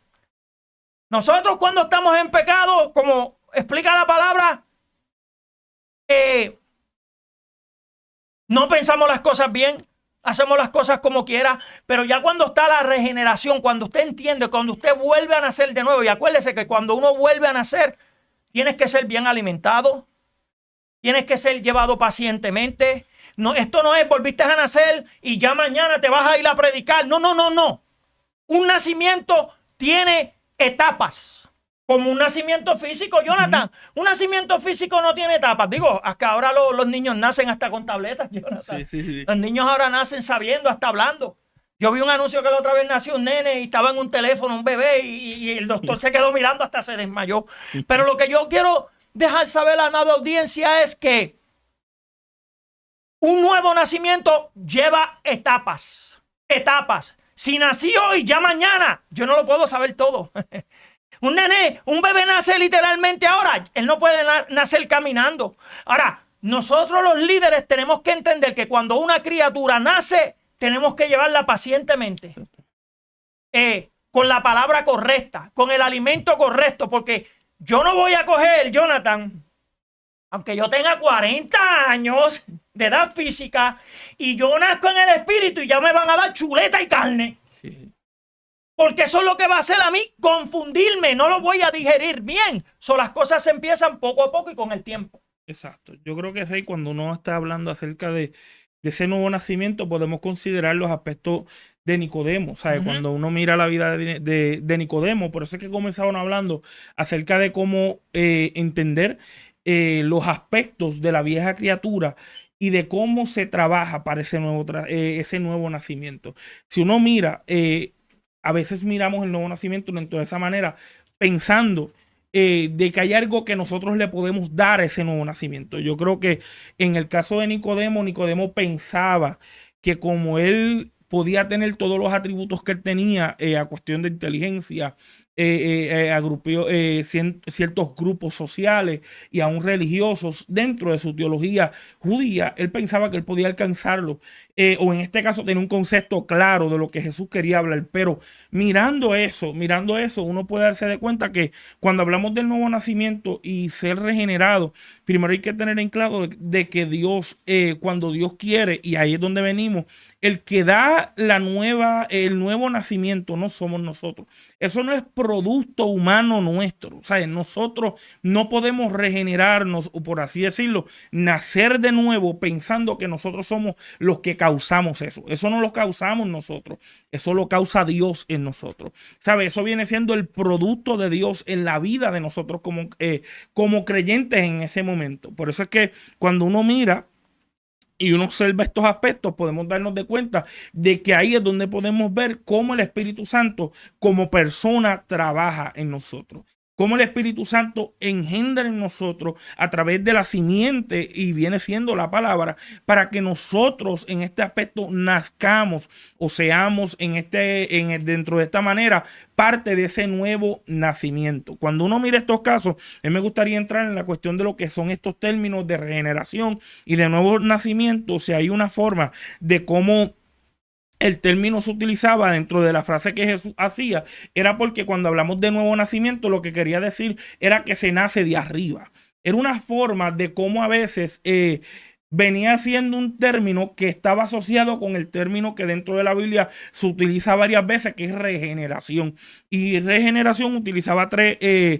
Speaker 3: Nosotros cuando estamos en pecado, como explica la palabra, no pensamos las cosas bien. Hacemos las cosas como quiera, pero ya cuando está la regeneración, cuando usted entiende, cuando usted vuelve a nacer de nuevo, y acuérdese que cuando uno vuelve a nacer, tienes que ser bien alimentado, tienes que ser llevado pacientemente, No, esto no es volviste a nacer y ya mañana te vas a ir a predicar. No, no, no, no. Un nacimiento tiene etapas. Como un nacimiento físico, Jonathan. Un nacimiento físico no tiene etapas. Digo, hasta ahora los niños nacen hasta con tabletas, Jonathan. Sí. Los niños ahora nacen sabiendo, hasta hablando. Yo vi un anuncio que la otra vez nació un nene y estaba en un teléfono, un bebé, y el doctor se quedó mirando hasta se desmayó. Pero lo que yo quiero dejar saber a la audiencia es que un nuevo nacimiento lleva etapas. Etapas. Si nací hoy, ya mañana, yo no lo puedo saber todo. Un nene, un bebé nace literalmente ahora. Él no puede nacer caminando. Ahora, nosotros los líderes tenemos que entender que cuando una criatura nace, tenemos que llevarla pacientemente. Con la palabra correcta, con el alimento correcto. Porque yo no voy a coger, Jonathan, aunque yo tenga 40 años de edad física, y yo nazco en el espíritu y ya me van a dar chuleta y carne. Sí. Porque eso es lo que va a hacer a mí, confundirme, no lo voy a digerir bien. Las cosas se empiezan poco a poco y con el tiempo.
Speaker 2: Exacto. Yo creo que, Rey, cuando uno está hablando acerca de ese nuevo nacimiento, podemos considerar los aspectos de Nicodemo. ¿Sabes? Cuando uno mira la vida de Nicodemo, por eso es que comenzaron hablando acerca de cómo entender los aspectos de la vieja criatura y de cómo se trabaja para ese nuevo nacimiento. Si uno mira... a veces miramos el nuevo nacimiento dentro de esa manera, pensando de que hay algo que nosotros le podemos dar a ese nuevo nacimiento. Yo creo que en el caso de Nicodemo, Nicodemo pensaba que como él podía tener todos los atributos que él tenía a cuestión de inteligencia, ciertos grupos sociales y aún religiosos dentro de su teología judía, él pensaba que él podía alcanzarlo, o en este caso tenía un concepto claro de lo que Jesús quería hablar. Pero mirando eso, uno puede darse de cuenta que cuando hablamos del nuevo nacimiento y ser regenerado, primero hay que tener en claro de que Dios, cuando Dios quiere, y ahí es donde venimos, el que da el nuevo nacimiento no somos nosotros. Eso no es producto humano nuestro. O sea, nosotros no podemos regenerarnos, o por así decirlo, nacer de nuevo pensando que nosotros somos los que causamos eso. Eso no lo causamos nosotros. Eso lo causa Dios en nosotros. ¿Sabe? Eso viene siendo el producto de Dios en la vida de nosotros como creyentes en ese momento. Por eso es que cuando uno mira y uno observa estos aspectos, podemos darnos de cuenta de que ahí es donde podemos ver cómo el Espíritu Santo como persona trabaja en nosotros. Cómo el Espíritu Santo engendra en nosotros a través de la simiente, y viene siendo la palabra, para que nosotros en este aspecto nazcamos o seamos dentro de esta manera parte de ese nuevo nacimiento. Cuando uno mira estos casos, me gustaría entrar en la cuestión de lo que son estos términos de regeneración y de nuevo nacimiento. O sea, hay una forma de cómo el término se utilizaba dentro de la frase que Jesús hacía, era porque cuando hablamos de nuevo nacimiento, lo que quería decir era que se nace de arriba. Era una forma de cómo a veces venía siendo un término que estaba asociado con el término que dentro de la Biblia se utiliza varias veces, que es regeneración. Y regeneración utilizaba tres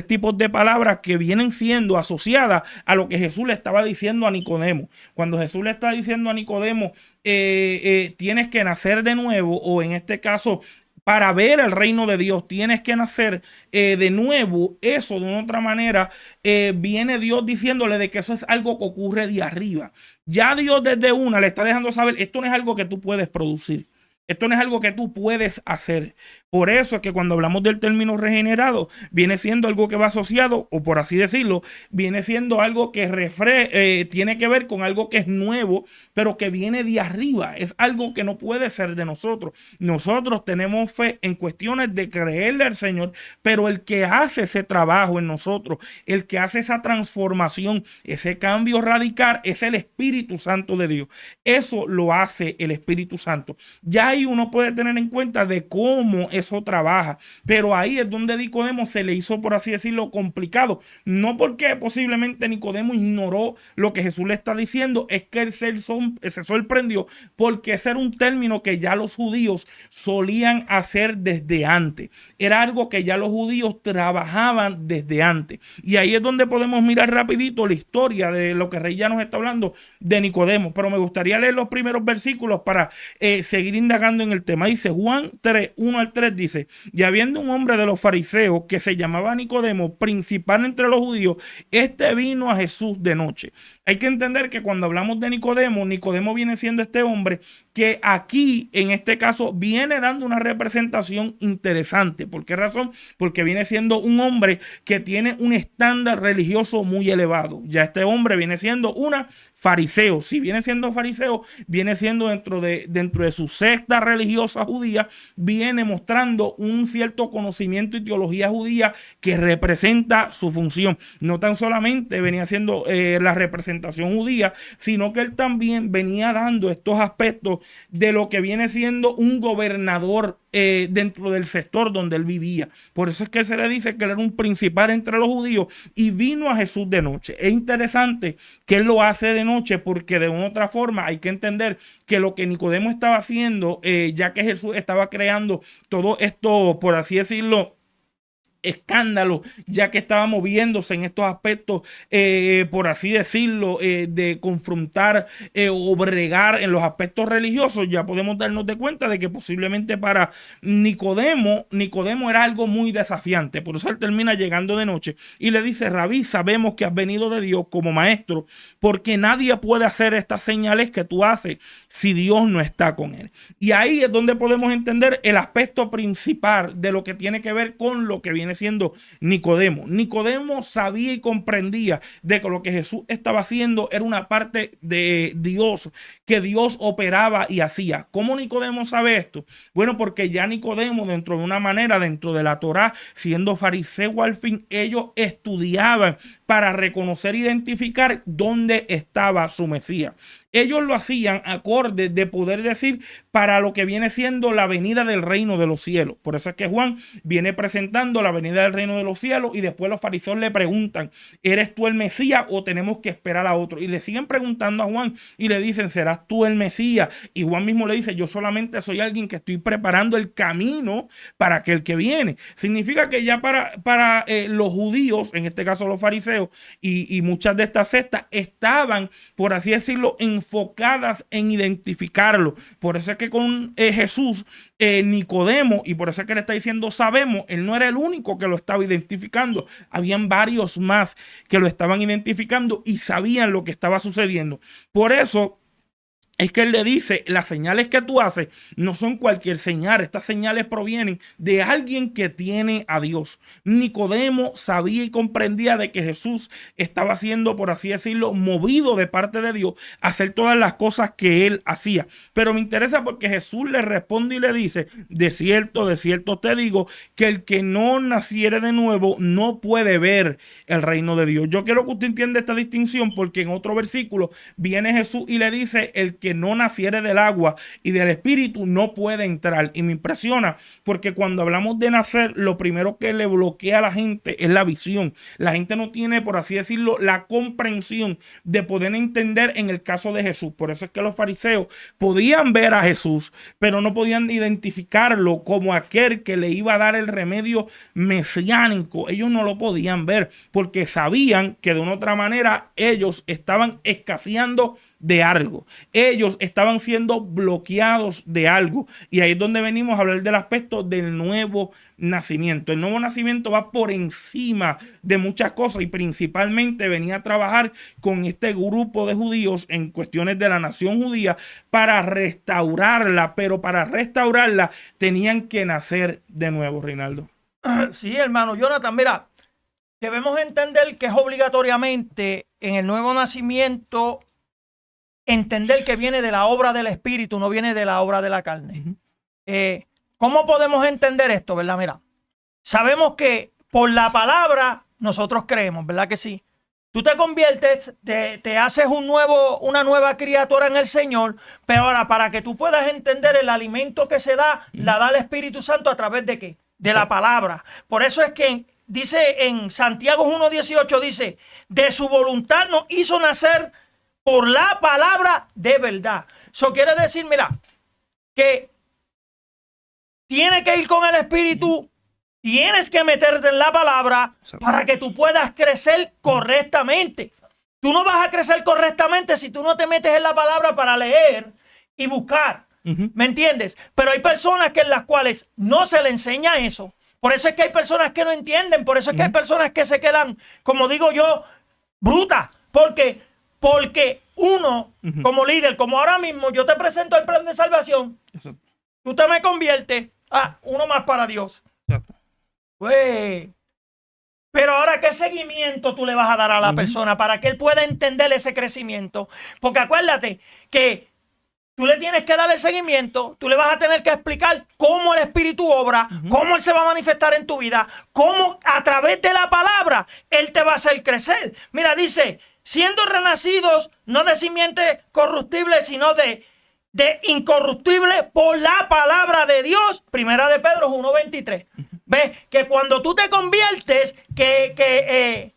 Speaker 2: tipos de palabras que vienen siendo asociadas a lo que Jesús le estaba diciendo a Nicodemo. Cuando Jesús le está diciendo a Nicodemo, tienes que nacer de nuevo, o en este caso, para ver el reino de Dios, tienes que nacer de nuevo. Eso, de una otra manera, viene Dios diciéndole de que eso es algo que ocurre de arriba. Ya Dios desde una le está dejando saber, esto no es algo que tú puedes producir. Esto no es algo que tú puedes hacer. Por eso es que cuando hablamos del término regenerado, viene siendo algo que va asociado, o por así decirlo, viene siendo algo que tiene que ver con algo que es nuevo, pero que viene de arriba. Es algo que no puede ser de nosotros. Nosotros tenemos fe en cuestiones de creerle al Señor, pero el que hace ese trabajo en nosotros, el que hace esa transformación, ese cambio radical, es el Espíritu Santo de Dios. Eso lo hace el Espíritu Santo. Ya ahí uno puede tener en cuenta de cómo eso trabaja. Pero ahí es donde Nicodemo se le hizo, por así decirlo, complicado. No porque posiblemente Nicodemo ignoró lo que Jesús le está diciendo, es que él se sorprendió porque ese era un término que ya los judíos solían hacer desde antes. Era algo que ya los judíos trabajaban desde antes. Y ahí es donde podemos mirar rapidito la historia de lo que Rey ya nos está hablando de Nicodemo. Pero me gustaría leer los primeros versículos para seguir indagando en el tema. Dice Juan 3, 1 al 3, dice: y habiendo un hombre de los fariseos que se llamaba Nicodemo, principal entre los judíos, este vino a Jesús de noche. Hay que entender que cuando hablamos de Nicodemo, Nicodemo viene siendo este hombre que aquí, en este caso, viene dando una representación interesante. ¿Por qué razón? Porque viene siendo un hombre que tiene un estándar religioso muy elevado. Ya este hombre viene siendo una fariseo. Si viene siendo fariseo, viene siendo dentro de su secta religiosa judía, viene mostrando un cierto conocimiento y teología judía que representa su función. No tan solamente venía siendo la representación judía, sino que él también venía dando estos aspectos de lo que viene siendo un gobernador dentro del sector donde él vivía. Por eso es que se le dice que él era un principal entre los judíos y vino a Jesús de noche. Es interesante que él lo hace de noche porque de una u otra forma hay que entender que lo que Nicodemo estaba haciendo, ya que Jesús estaba creando todo esto, por así decirlo, escándalo, ya que estaba moviéndose en estos aspectos, por así decirlo, de confrontar o bregar en los aspectos religiosos, ya podemos darnos de cuenta de que posiblemente para Nicodemo era algo muy desafiante. Por eso él termina llegando de noche y le dice: Rabí, sabemos que has venido de Dios como maestro, porque nadie puede hacer estas señales que tú haces si Dios no está con él. Y ahí es donde podemos entender el aspecto principal de lo que tiene que ver con lo que viene siendo Nicodemo. Nicodemo sabía y comprendía de que lo que Jesús estaba haciendo era una parte de Dios, que Dios operaba y hacía. ¿Cómo Nicodemo sabe esto? Bueno, porque ya Nicodemo, dentro de una manera, dentro de la Torá, siendo fariseo al fin, ellos estudiaban para reconocer e identificar dónde estaba su Mesías. Ellos lo hacían acorde de poder decir para lo que viene siendo la venida del reino de los cielos. Por eso es que Juan viene presentando la venida del reino de los cielos y después los fariseos le preguntan: ¿eres tú el Mesías o tenemos que esperar a otro? Y le siguen preguntando a Juan y le dicen: ¿serás tú el Mesías? Y Juan mismo le dice: yo solamente soy alguien que estoy preparando el camino para aquel que viene. Significa que ya para los judíos, en este caso los fariseos y muchas de estas sectas, estaban, por así decirlo, enfocadas en identificarlo. Por eso es que con Jesús, Nicodemo, y por eso es que le está diciendo sabemos, él no era el único que lo estaba identificando. Habían varios más que lo estaban identificando y sabían lo que estaba sucediendo. Por eso es que él le dice: las señales que tú haces no son cualquier señal. Estas señales provienen de alguien que tiene a Dios. Nicodemo sabía y comprendía de que Jesús estaba siendo, por así decirlo, movido de parte de Dios a hacer todas las cosas que él hacía. Pero me interesa porque Jesús le responde y le dice: de cierto te digo, que el que no naciere de nuevo no puede ver el reino de Dios. Yo quiero que usted entienda esta distinción, porque en otro versículo viene Jesús y le dice: el que no naciere del agua y del espíritu no puede entrar. Y me impresiona porque cuando hablamos de nacer, lo primero que le bloquea a la gente es la visión. La gente no tiene, por así decirlo, la comprensión de poder entender en el caso de Jesús. Por eso es que los fariseos podían ver a Jesús, pero no podían identificarlo como aquel que le iba a dar el remedio mesiánico. Ellos no lo podían ver porque sabían que de una otra manera ellos estaban escaseando de algo. Ellos estaban siendo bloqueados de algo. Y ahí es donde venimos a hablar del aspecto del nuevo nacimiento. El nuevo nacimiento va por encima de muchas cosas y principalmente venía a trabajar con este grupo de judíos en cuestiones de la nación judía para restaurarla, pero para restaurarla tenían que nacer de nuevo, Reinaldo.
Speaker 3: Sí, hermano Jonathan, mira, debemos entender que es obligatoriamente en el nuevo nacimiento entender que viene de la obra del Espíritu, no viene de la obra de la carne. ¿Cómo podemos entender esto, verdad? Mira, sabemos que por la palabra nosotros creemos, ¿verdad que sí? Tú te conviertes, te haces una nueva criatura en el Señor, pero ahora para que tú puedas entender el alimento que se da, la da el Espíritu Santo a través de ¿qué? De la palabra. Por eso es que dice en Santiago 1:18, dice, de su voluntad nos hizo nacer por la palabra de verdad. Eso quiere decir, mira, que tiene que ir con el Espíritu. Tienes que meterte en la palabra para que tú puedas crecer correctamente. Tú no vas a crecer correctamente si tú no te metes en la palabra para leer y buscar. ¿Me entiendes? Pero hay personas que en las cuales no se le enseña eso. Por eso es que hay personas que no entienden. Por eso es que hay personas que se quedan, como digo yo, brutas. Porque uno, como líder, como ahora mismo, yo te presento el plan de salvación. Exacto. Tú te me conviertes a uno más para Dios. Exacto. Pues, pero ahora, ¿qué seguimiento tú le vas a dar a la persona para que él pueda entender ese crecimiento? Porque acuérdate que tú le tienes que dar el seguimiento, tú le vas a tener que explicar cómo el Espíritu obra, cómo él se va a manifestar en tu vida, cómo a través de la palabra él te va a hacer crecer. Mira, dice, siendo renacidos no de simiente corruptible, sino de incorruptible por la palabra de Dios. Primera de Pedro 1:23. ¿Ves? Que cuando tú te conviertes, que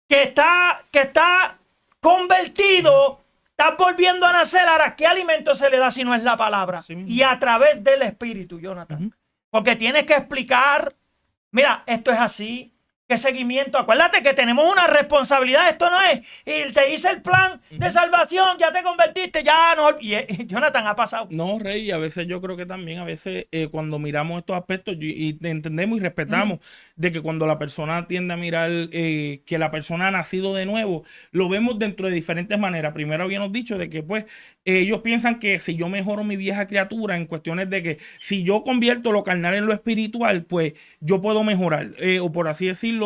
Speaker 3: está convertido, estás volviendo a nacer. Ahora, ¿qué alimento se le da si no es la palabra? Sí. Y a través del Espíritu, Jonathan. Porque tienes que explicar, mira, esto es así. ¿Qué seguimiento? Acuérdate que tenemos una responsabilidad. Esto no es, y te hice el plan de salvación, ya te convertiste, ya no. Y Jonathan, ha pasado.
Speaker 2: No, Rey, a veces yo creo que también, a veces cuando miramos estos aspectos y entendemos y respetamos de que cuando la persona tiende a mirar que la persona ha nacido de nuevo, lo vemos dentro de diferentes maneras. Primero habíamos dicho de que pues ellos piensan que si yo mejoro mi vieja criatura en cuestiones de que si yo convierto lo carnal en lo espiritual, pues yo puedo mejorar, o por así decirlo,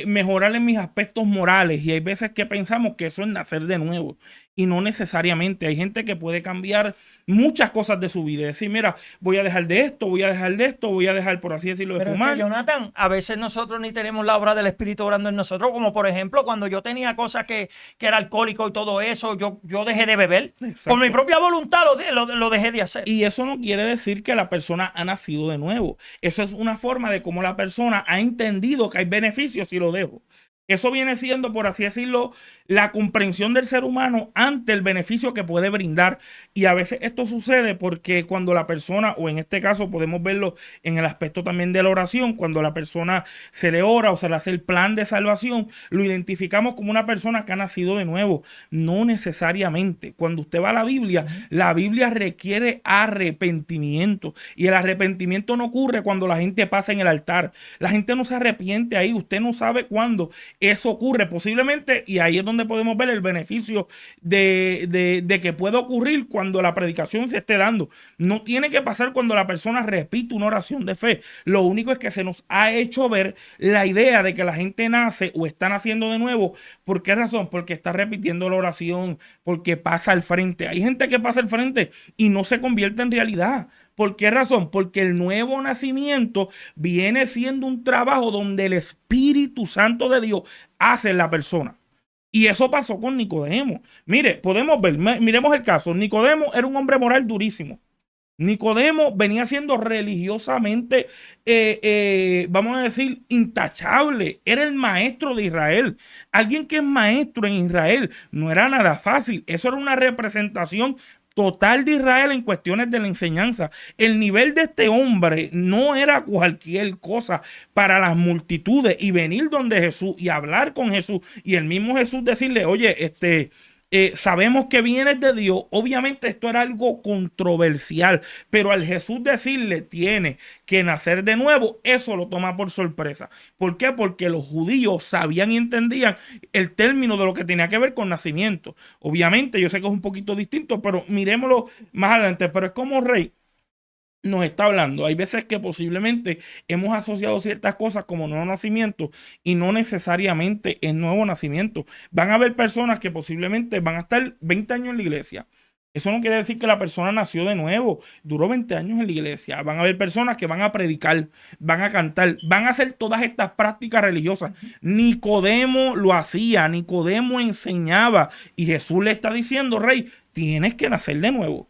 Speaker 2: mejorar en mis aspectos morales. Y hay veces que pensamos que eso es nacer de nuevo y no necesariamente. Hay gente que puede cambiar muchas cosas de su vida y decir, mira, voy a dejar de esto, voy a dejar de esto, voy a dejar, por así decirlo, de fumar.
Speaker 3: Es que, Jonathan, a veces nosotros ni tenemos la obra del Espíritu orando en nosotros, como por ejemplo cuando yo tenía cosas que era alcohólico y todo eso, yo dejé de beber. Exacto. Por mi propia voluntad lo dejé de hacer.
Speaker 2: Y eso no quiere decir que la persona ha nacido de nuevo. Eso es una forma de cómo la persona ha entendido que hay beneficios si lo dejo. Eso viene siendo, por así decirlo, la comprensión del ser humano ante el beneficio que puede brindar. Y a veces esto sucede porque cuando la persona, o en este caso podemos verlo en el aspecto también de la oración, cuando la persona se le ora o se le hace el plan de salvación, lo identificamos como una persona que ha nacido de nuevo. No necesariamente. Cuando usted va a la Biblia requiere arrepentimiento. Y el arrepentimiento no ocurre cuando la gente pasa en el altar. La gente no se arrepiente ahí. Usted no sabe cuándo eso ocurre posiblemente, y ahí es donde podemos ver el beneficio de que puede ocurrir cuando la predicación se esté dando. No tiene que pasar cuando la persona repite una oración de fe. Lo único es que se nos ha hecho ver la idea de que la gente nace o está naciendo de nuevo. ¿Por qué razón? Porque está repitiendo la oración, porque pasa al frente. Hay gente que pasa al frente y no se convierte en realidad. ¿Por qué razón? Porque el nuevo nacimiento viene siendo un trabajo donde el Espíritu Santo de Dios hace en la persona. Y eso pasó con Nicodemo. Mire, podemos ver, miremos el caso. Nicodemo era un hombre moral durísimo. Nicodemo venía siendo religiosamente, vamos a decir, intachable. Era el maestro de Israel. Alguien que es maestro en Israel no era nada fácil. Eso era una representación total de Israel en cuestiones de la enseñanza. El nivel de este hombre no era cualquier cosa para las multitudes, y venir donde Jesús y hablar con Jesús y el mismo Jesús decirle, oye, sabemos que vienes de Dios. Obviamente esto era algo controversial, pero al Jesús decirle tiene que nacer de nuevo, eso lo toma por sorpresa. ¿Por qué? Porque los judíos sabían y entendían el término de lo que tenía que ver con nacimiento. Obviamente yo sé que es un poquito distinto, pero miremoslo más adelante. Pero es como Rey nos está hablando. Hay veces que posiblemente hemos asociado ciertas cosas como nuevo nacimiento y no necesariamente es nuevo nacimiento. Van a haber personas que posiblemente van a estar 20 años en la iglesia, Eso no quiere decir que la persona nació de nuevo. Duró 20 años en la iglesia. Van a haber personas que van a predicar, van a cantar, van a hacer todas estas prácticas religiosas. Nicodemo lo hacía, Nicodemo enseñaba. Y Jesús le está diciendo, Rey, tienes que nacer de nuevo.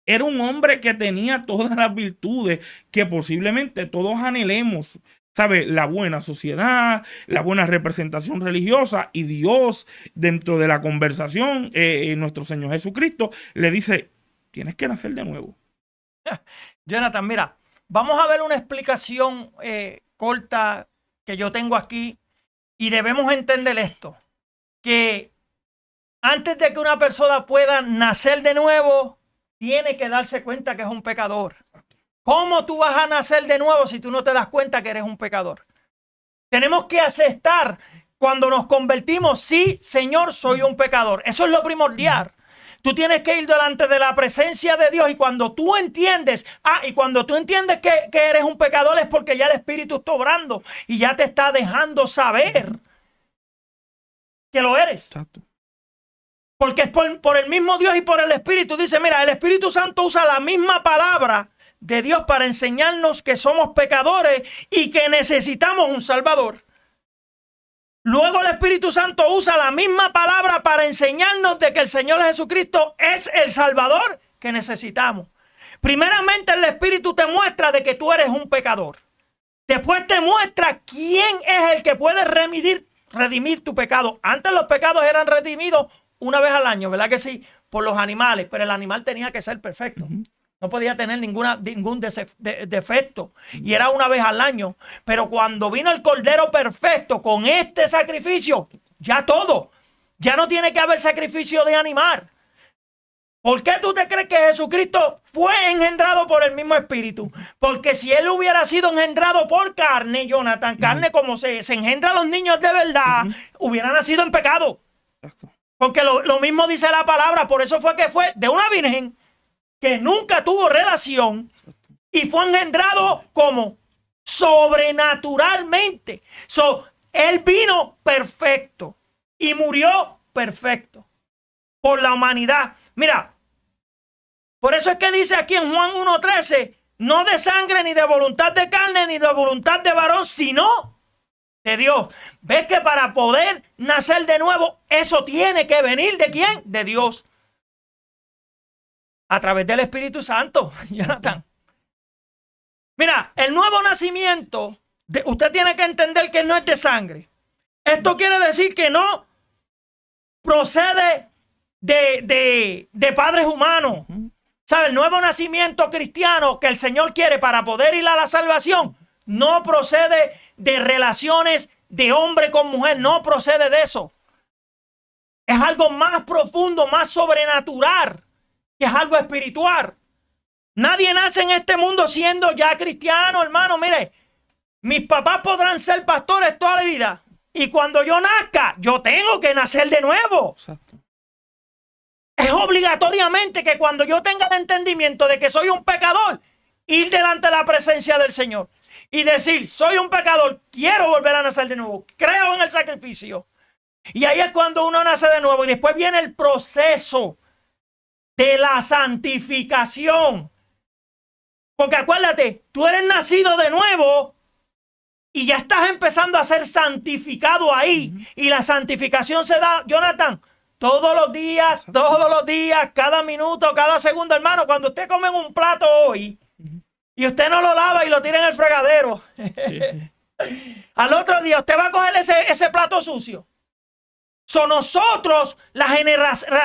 Speaker 2: Era un hombre que tenía todas las virtudes que posiblemente todos anhelemos. ¿Sabe? La buena sociedad, la buena representación religiosa, y Dios dentro de la conversación, nuestro Señor Jesucristo le dice, tienes que nacer de nuevo.
Speaker 3: Jonathan, mira, vamos a ver una explicación corta que yo tengo aquí y debemos entender esto, que antes de que una persona pueda nacer de nuevo, tiene que darse cuenta que es un pecador. ¿Cómo tú vas a nacer de nuevo si tú no te das cuenta que eres un pecador? Tenemos que aceptar cuando nos convertimos, sí, Señor, soy un pecador. Eso es lo primordial. Tú tienes que ir delante de la presencia de Dios y cuando tú entiendes, que eres un pecador es porque ya el Espíritu está obrando y ya te está dejando saber que lo eres.
Speaker 2: Exacto.
Speaker 3: Porque es por el mismo Dios y por el Espíritu. Dice, mira, el Espíritu Santo usa la misma palabra de Dios para enseñarnos que somos pecadores y que necesitamos un Salvador. Luego el Espíritu Santo usa la misma palabra para enseñarnos de que el Señor Jesucristo es el Salvador que necesitamos. Primeramente el Espíritu te muestra de que tú eres un pecador. Después te muestra quién es el que puede redimir tu pecado. Antes los pecados eran redimidos una vez al año, ¿verdad que sí? Por los animales, pero el animal tenía que ser perfecto. No podía tener ningún defecto. Y era una vez al año. Pero cuando vino el Cordero perfecto con este sacrificio, ya todo. Ya no tiene que haber sacrificio de animal. ¿Por qué tú te crees que Jesucristo fue engendrado por el mismo Espíritu? Porque si él hubiera sido engendrado por carne, Jonathan, carne como se engendra a los niños de verdad, hubiera nacido en pecado. Porque lo mismo dice la palabra. Por eso fue que fue de una virgen que nunca tuvo relación y fue engendrado como sobrenaturalmente. Él vino perfecto y murió perfecto por la humanidad. Mira, por eso es que dice aquí en Juan 1:13, no de sangre ni de voluntad de carne ni de voluntad de varón, sino de Dios. ¿Ves que para poder nacer de nuevo, eso tiene que venir de quién? De Dios. A través del Espíritu Santo, Jonathan. Mira, el nuevo nacimiento, usted tiene que entender que no es de sangre. Esto quiere decir que no procede de padres humanos. ¿Sabe? El nuevo nacimiento cristiano que el Señor quiere para poder ir a la salvación no procede de relaciones de hombre con mujer, no procede de eso. Es algo más profundo, más sobrenatural, que es algo espiritual. Nadie nace en este mundo siendo ya cristiano, hermano. Mire, mis papás podrán ser pastores toda la vida. Y cuando yo nazca, yo tengo que nacer de nuevo.
Speaker 2: Exacto.
Speaker 3: Es obligatoriamente que cuando yo tenga el entendimiento de que soy un pecador, ir delante de la presencia del Señor y decir, soy un pecador, quiero volver a nacer de nuevo, creo en el sacrificio. Y ahí es cuando uno nace de nuevo y después viene el proceso de la santificación. Porque acuérdate, tú eres nacido de nuevo y ya estás empezando a ser santificado ahí. Y la santificación se da, Jonathan, todos los días, cada minuto, cada segundo, hermano. Cuando usted come un plato hoy y usted no lo lava y lo tira en el fregadero, al otro día usted va a coger ese plato sucio. Nosotros, la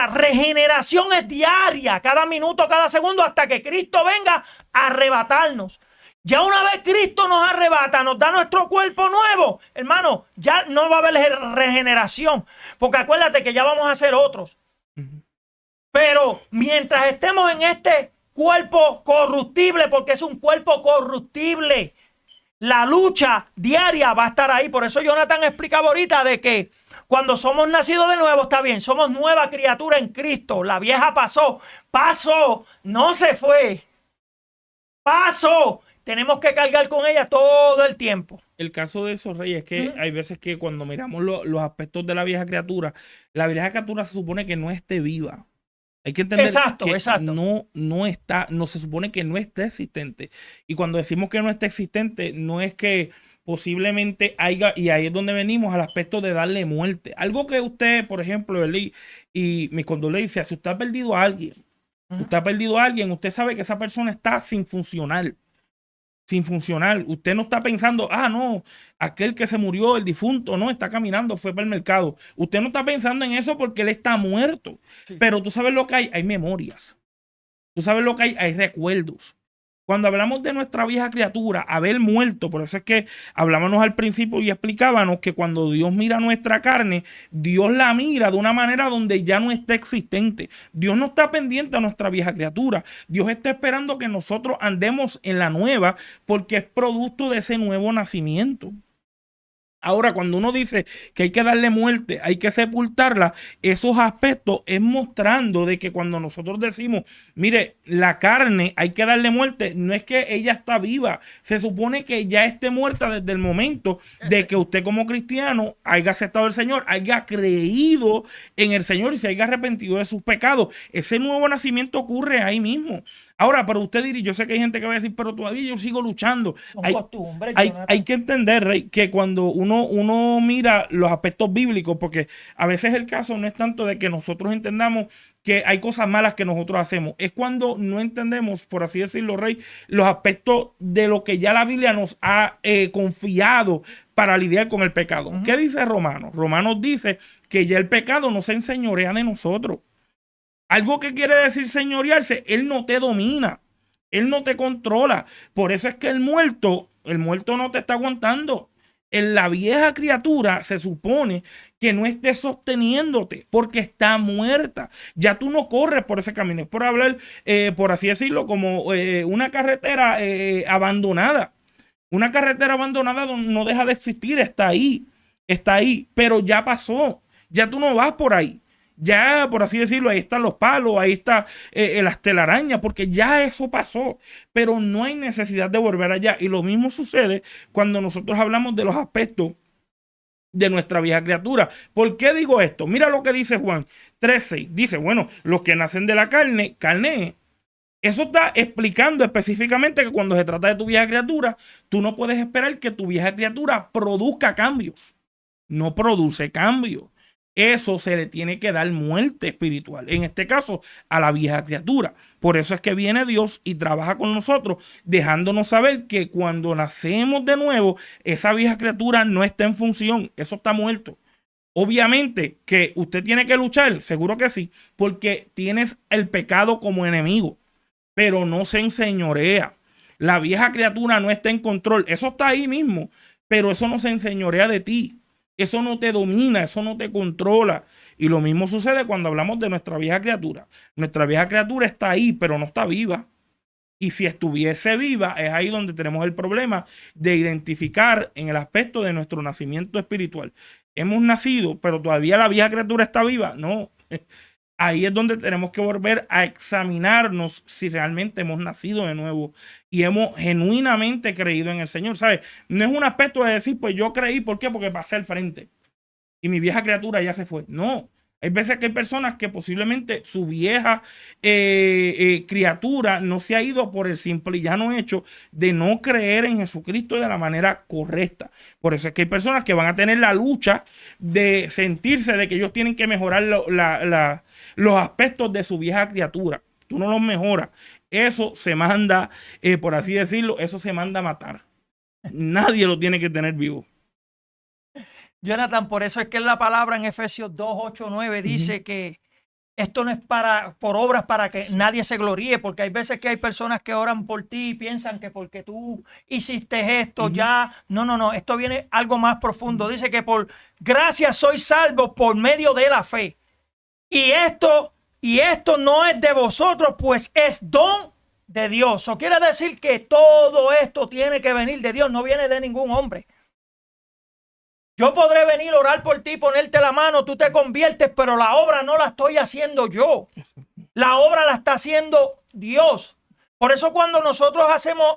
Speaker 3: regeneración es diaria, cada minuto, cada segundo, hasta que Cristo venga a arrebatarnos. Ya una vez Cristo nos arrebata, nos da nuestro cuerpo nuevo, hermano, ya no va a haber regeneración, porque acuérdate que ya vamos a ser otros. Pero mientras estemos en este cuerpo corruptible, porque es un cuerpo corruptible, la lucha diaria va a estar ahí. Por eso Jonathan explicaba ahorita de que cuando somos nacidos de nuevo, está bien, somos nueva criatura en Cristo. La vieja pasó, no se fue, pasó. Tenemos que cargar con ella todo el tiempo.
Speaker 2: El caso de esos reyes es que hay veces que cuando miramos los aspectos de la vieja criatura se supone que no esté viva. Hay que entender
Speaker 3: Exacto,
Speaker 2: que
Speaker 3: exacto.
Speaker 2: no se supone que no esté existente. Y cuando decimos que no está existente, no es que posiblemente haya, y ahí es donde venimos al aspecto de darle muerte. Algo que usted, por ejemplo, Eli, y mis condolencias, si usted ha perdido a alguien, usted sabe que esa persona está sin funcionar. Sin funcionar. Usted no está pensando, no, aquel que se murió, el difunto, no, está caminando, fue para el mercado. Usted no está pensando en eso porque él está muerto.
Speaker 3: Sí.
Speaker 2: Pero tú sabes lo que hay memorias. Tú sabes lo que hay recuerdos. Cuando hablamos de nuestra vieja criatura, haber muerto, por eso es que hablábamos al principio y explicábamos que cuando Dios mira nuestra carne, Dios la mira de una manera donde ya no está existente. Dios no está pendiente a nuestra vieja criatura. Dios está esperando que nosotros andemos en la nueva porque es producto de ese nuevo nacimiento. Ahora, cuando uno dice que hay que darle muerte, hay que sepultarla, esos aspectos es mostrando de que cuando nosotros decimos, mire, la carne hay que darle muerte, no es que ella está viva, se supone que ya esté muerta desde el momento de que usted como cristiano haya aceptado al Señor, haya creído en el Señor y se haya arrepentido de sus pecados. Ese nuevo nacimiento ocurre ahí mismo. Ahora, pero usted dirá, yo sé que hay gente que va a decir, pero todavía yo sigo luchando. Hay que entender, Rey, que cuando uno mira los aspectos bíblicos, porque a veces el caso no es tanto de que nosotros entendamos que hay cosas malas que nosotros hacemos, es cuando no entendemos, por así decirlo, Rey, los aspectos de lo que ya la Biblia nos ha confiado para lidiar con el pecado. ¿Qué dice Romanos? Romanos dice que ya el pecado no se enseñorea de nosotros. Algo que quiere decir señorearse, él no te domina, él no te controla. Por eso es que el muerto no te está aguantando. En la vieja criatura se supone que no esté sosteniéndote porque está muerta. Ya tú no corres por ese camino. Es por hablar, por así decirlo, como una carretera abandonada. Una carretera abandonada no deja de existir, está ahí, pero ya pasó. Ya tú no vas por ahí. Ya, por así decirlo, ahí están los palos, ahí está las telarañas, porque ya eso pasó, pero no hay necesidad de volver allá. Y lo mismo sucede cuando nosotros hablamos de los aspectos de nuestra vieja criatura. ¿Por qué digo esto? Mira lo que dice Juan 13. Dice, bueno, los que nacen de la carne, carne. Eso está explicando específicamente que cuando se trata de tu vieja criatura, tú no puedes esperar que tu vieja criatura produzca cambios. No produce cambios. Eso se le tiene que dar muerte espiritual. En este caso, a la vieja criatura. Por eso es que viene Dios y trabaja con nosotros, dejándonos saber que cuando nacemos de nuevo, esa vieja criatura no está en función. Eso está muerto. Obviamente que usted tiene que luchar, seguro que sí, porque tienes el pecado como enemigo, pero no se enseñorea. La vieja criatura no está en control. Eso está ahí mismo, pero eso no se enseñorea de ti. Eso no te domina, eso no te controla. Y lo mismo sucede cuando hablamos de nuestra vieja criatura. Nuestra vieja criatura está ahí, pero no está viva. Y si estuviese viva, es ahí donde tenemos el problema de identificar en el aspecto de nuestro nacimiento espiritual. Hemos nacido, pero todavía la vieja criatura está viva. No. Ahí es donde tenemos que volver a examinarnos si realmente hemos nacido de nuevo y hemos genuinamente creído en el Señor, ¿sabes? No es un aspecto de decir, pues yo creí, ¿por qué? Porque pasé al frente y mi vieja criatura ya se fue. No, hay veces que hay personas que posiblemente su vieja criatura no se ha ido por el simple y llano hecho de no creer en Jesucristo de la manera correcta. Por eso es que hay personas que van a tener la lucha de sentirse de que ellos tienen que mejorar los aspectos de su vieja criatura. Tú no los mejoras. Eso se manda, por así decirlo, eso se manda a matar. Nadie lo tiene que tener vivo.
Speaker 3: Jonathan, por eso es que en la palabra en Efesios 2, 8, 9 dice que esto no es por obras para que nadie se gloríe, porque hay veces que hay personas que oran por ti y piensan que porque tú hiciste esto ya, no, esto viene algo más profundo. Dice que por gracia soy salvo por medio de la fe. Y esto no es de vosotros, pues es don de Dios. Eso quiere decir que todo esto tiene que venir de Dios, no viene de ningún hombre. Yo podré venir a orar por ti, ponerte la mano, tú te conviertes, pero la obra no la estoy haciendo yo. La obra la está haciendo Dios. Por eso cuando nosotros hacemos,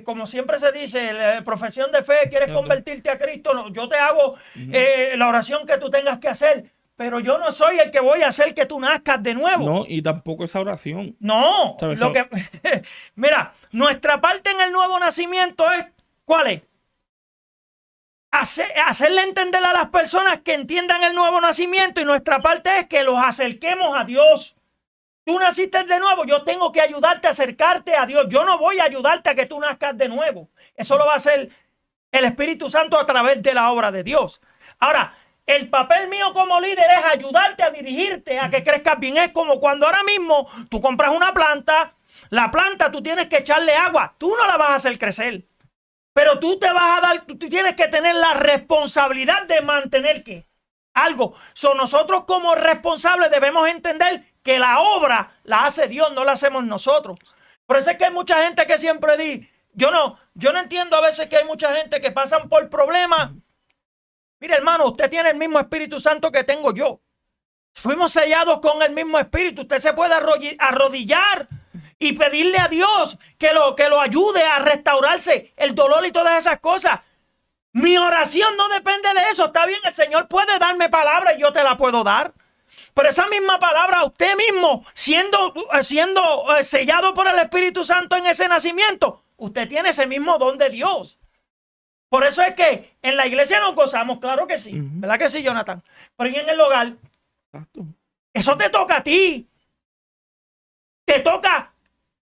Speaker 3: como siempre se dice, la profesión de fe, quieres convertirte a Cristo, no, yo te hago la oración que tú tengas que hacer. pero yo no soy el que voy a hacer que tú nazcas de nuevo.
Speaker 2: No, y tampoco esa oración.
Speaker 3: No,
Speaker 2: ¿Sabes?
Speaker 3: lo que mira, nuestra parte en el nuevo nacimiento es, ¿cuál es? Hacerle entender a las personas que entiendan el nuevo nacimiento, y nuestra parte es que los acerquemos a Dios. Tú naciste de nuevo, yo tengo que ayudarte a acercarte a Dios. Yo no voy a ayudarte a que tú nazcas de nuevo. Eso lo va a hacer el Espíritu Santo a través de la obra de Dios. Ahora, el papel mío como líder es ayudarte a dirigirte a que crezcas bien. Es como cuando ahora mismo tú compras una planta, la planta tú tienes que echarle agua. Tú no la vas a hacer crecer, pero tú tienes que tener la responsabilidad de mantener ¿qué? Algo. Nosotros como responsables debemos entender que la obra la hace Dios, no la hacemos nosotros. Por eso es que hay mucha gente que siempre dice, yo no entiendo a veces que hay mucha gente que pasan por problemas. Mire, hermano, usted tiene el mismo Espíritu Santo que tengo yo. Fuimos sellados con el mismo Espíritu. Usted se puede arrodillar y pedirle a Dios que lo ayude a restaurarse el dolor y todas esas cosas. Mi oración no depende de eso. Está bien, el Señor puede darme palabra y yo te la puedo dar. Pero esa misma palabra, usted mismo, siendo sellado por el Espíritu Santo en ese nacimiento, usted tiene ese mismo don de Dios. Por eso es que en la iglesia nos gozamos, claro que sí. ¿Verdad que sí, Jonathan? Pero y en el hogar,
Speaker 2: Exacto.
Speaker 3: eso te toca a ti. Te toca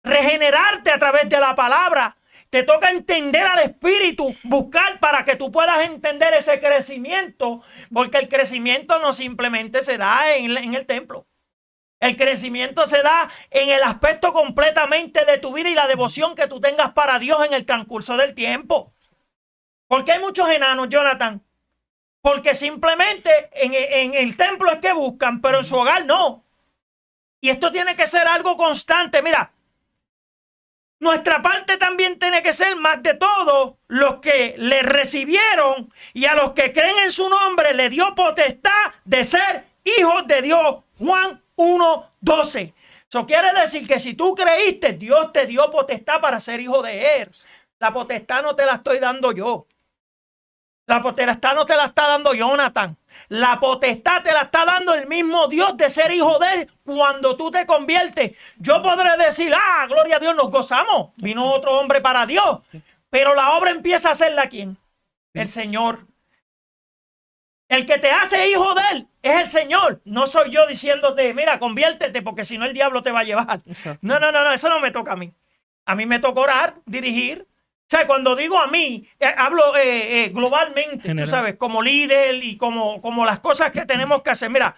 Speaker 3: regenerarte a través de la palabra. Te toca entender al Espíritu, buscar para que tú puedas entender ese crecimiento, porque el crecimiento no simplemente se da en el templo. El crecimiento se da en el aspecto completamente de tu vida y la devoción que tú tengas para Dios en el transcurso del tiempo. ¿Por qué hay muchos enanos, Jonathan? Porque simplemente en el templo es que buscan, pero en su hogar no. Y esto tiene que ser algo constante. Mira, nuestra parte también tiene que ser más de todo los que le recibieron y a los que creen en su nombre le dio potestad de ser hijos de Dios. Juan 1:12. Eso quiere decir que si tú creíste, Dios te dio potestad para ser hijo de Él. La potestad no te la estoy dando yo. La potestad no te la está dando Jonathan. La potestad te la está dando el mismo Dios de ser hijo de Él cuando tú te conviertes. Yo podré decir, gloria a Dios, nos gozamos. Vino otro hombre para Dios. Pero la obra empieza a hacerla ¿quién? El Señor. El que te hace hijo de Él es el Señor. No soy yo diciéndote, mira, conviértete porque si no el diablo te va a llevar. No, eso no me toca a mí. A mí me toca orar, dirigir. O sea, cuando digo a mí, hablo globalmente, general. Tú sabes, como líder y como las cosas que tenemos que hacer. Mira,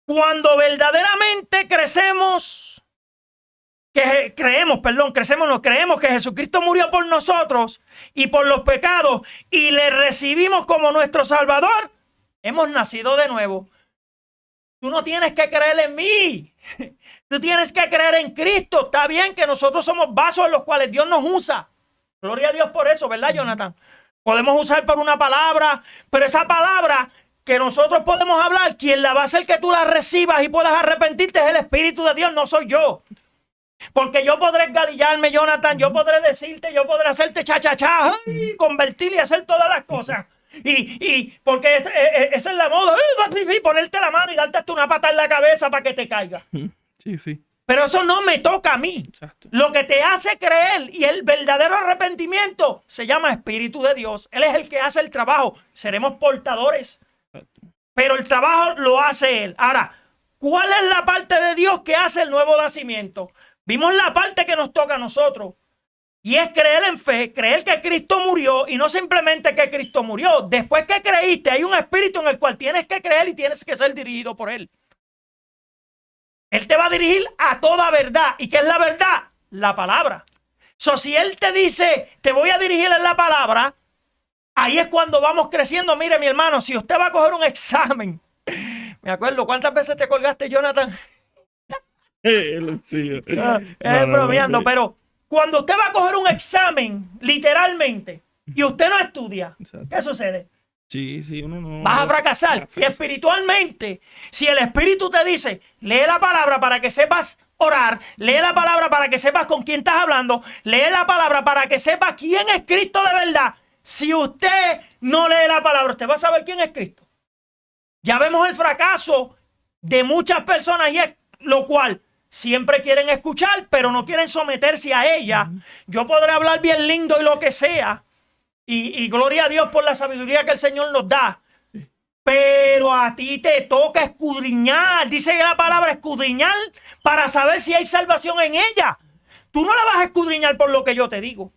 Speaker 3: cuando verdaderamente creemos que Jesucristo murió por nosotros y por los pecados y le recibimos como nuestro Salvador, hemos nacido de nuevo. Tú no tienes que creer en mí. Tú tienes que creer en Cristo. Está bien que nosotros somos vasos en los cuales Dios nos usa. Gloria a Dios por eso, ¿verdad, Jonathan? Podemos usar por una palabra, pero esa palabra que nosotros podemos hablar, quien la va a hacer que tú la recibas y puedas arrepentirte es el Espíritu de Dios, no soy yo. Porque yo podré galillarme, Jonathan, yo podré decirte, yo podré hacerte cha-cha-cha, convertir y hacer todas las cosas. Y porque esa es la moda, ponerte la mano y darte hasta una pata en la cabeza para que te caiga.
Speaker 2: Sí.
Speaker 3: Pero eso no me toca a mí. Exacto. Lo que te hace creer y el verdadero arrepentimiento se llama Espíritu de Dios. Él es el que hace el trabajo. Seremos portadores. Exacto. Pero el trabajo lo hace Él. Ahora, ¿cuál es la parte de Dios que hace el nuevo nacimiento? Vimos la parte que nos toca a nosotros. Y es creer en fe, creer que Cristo murió y no simplemente que Cristo murió. Después que creíste, hay un espíritu en el cual tienes que creer y tienes que ser dirigido por Él. Él te va a dirigir a toda verdad. ¿Y qué es la verdad? La palabra. Si Él te dice, te voy a dirigir en la palabra, ahí es cuando vamos creciendo. Mire, mi hermano, si usted va a coger un examen, me acuerdo, ¿cuántas veces te colgaste, Jonathan? Bromeando, pero cuando usted va a coger un examen, literalmente, y usted no estudia, ¿qué sucede?
Speaker 2: Sí, uno no.
Speaker 3: Vas a fracasar. Y espiritualmente, si el Espíritu te dice, lee la palabra para que sepas orar, lee la palabra para que sepas con quién estás hablando, lee la palabra para que sepas quién es Cristo de verdad. Si usted no lee la palabra, ¿usted va a saber quién es Cristo? Ya vemos el fracaso de muchas personas y es lo cual siempre quieren escuchar, pero no quieren someterse a ella. Yo podré hablar bien lindo y lo que sea, y gloria a Dios por la sabiduría que el Señor nos da. Pero a ti te toca escudriñar, dice la palabra escudriñar, para saber si hay salvación en ella. Tú no la vas a escudriñar por lo que yo te digo.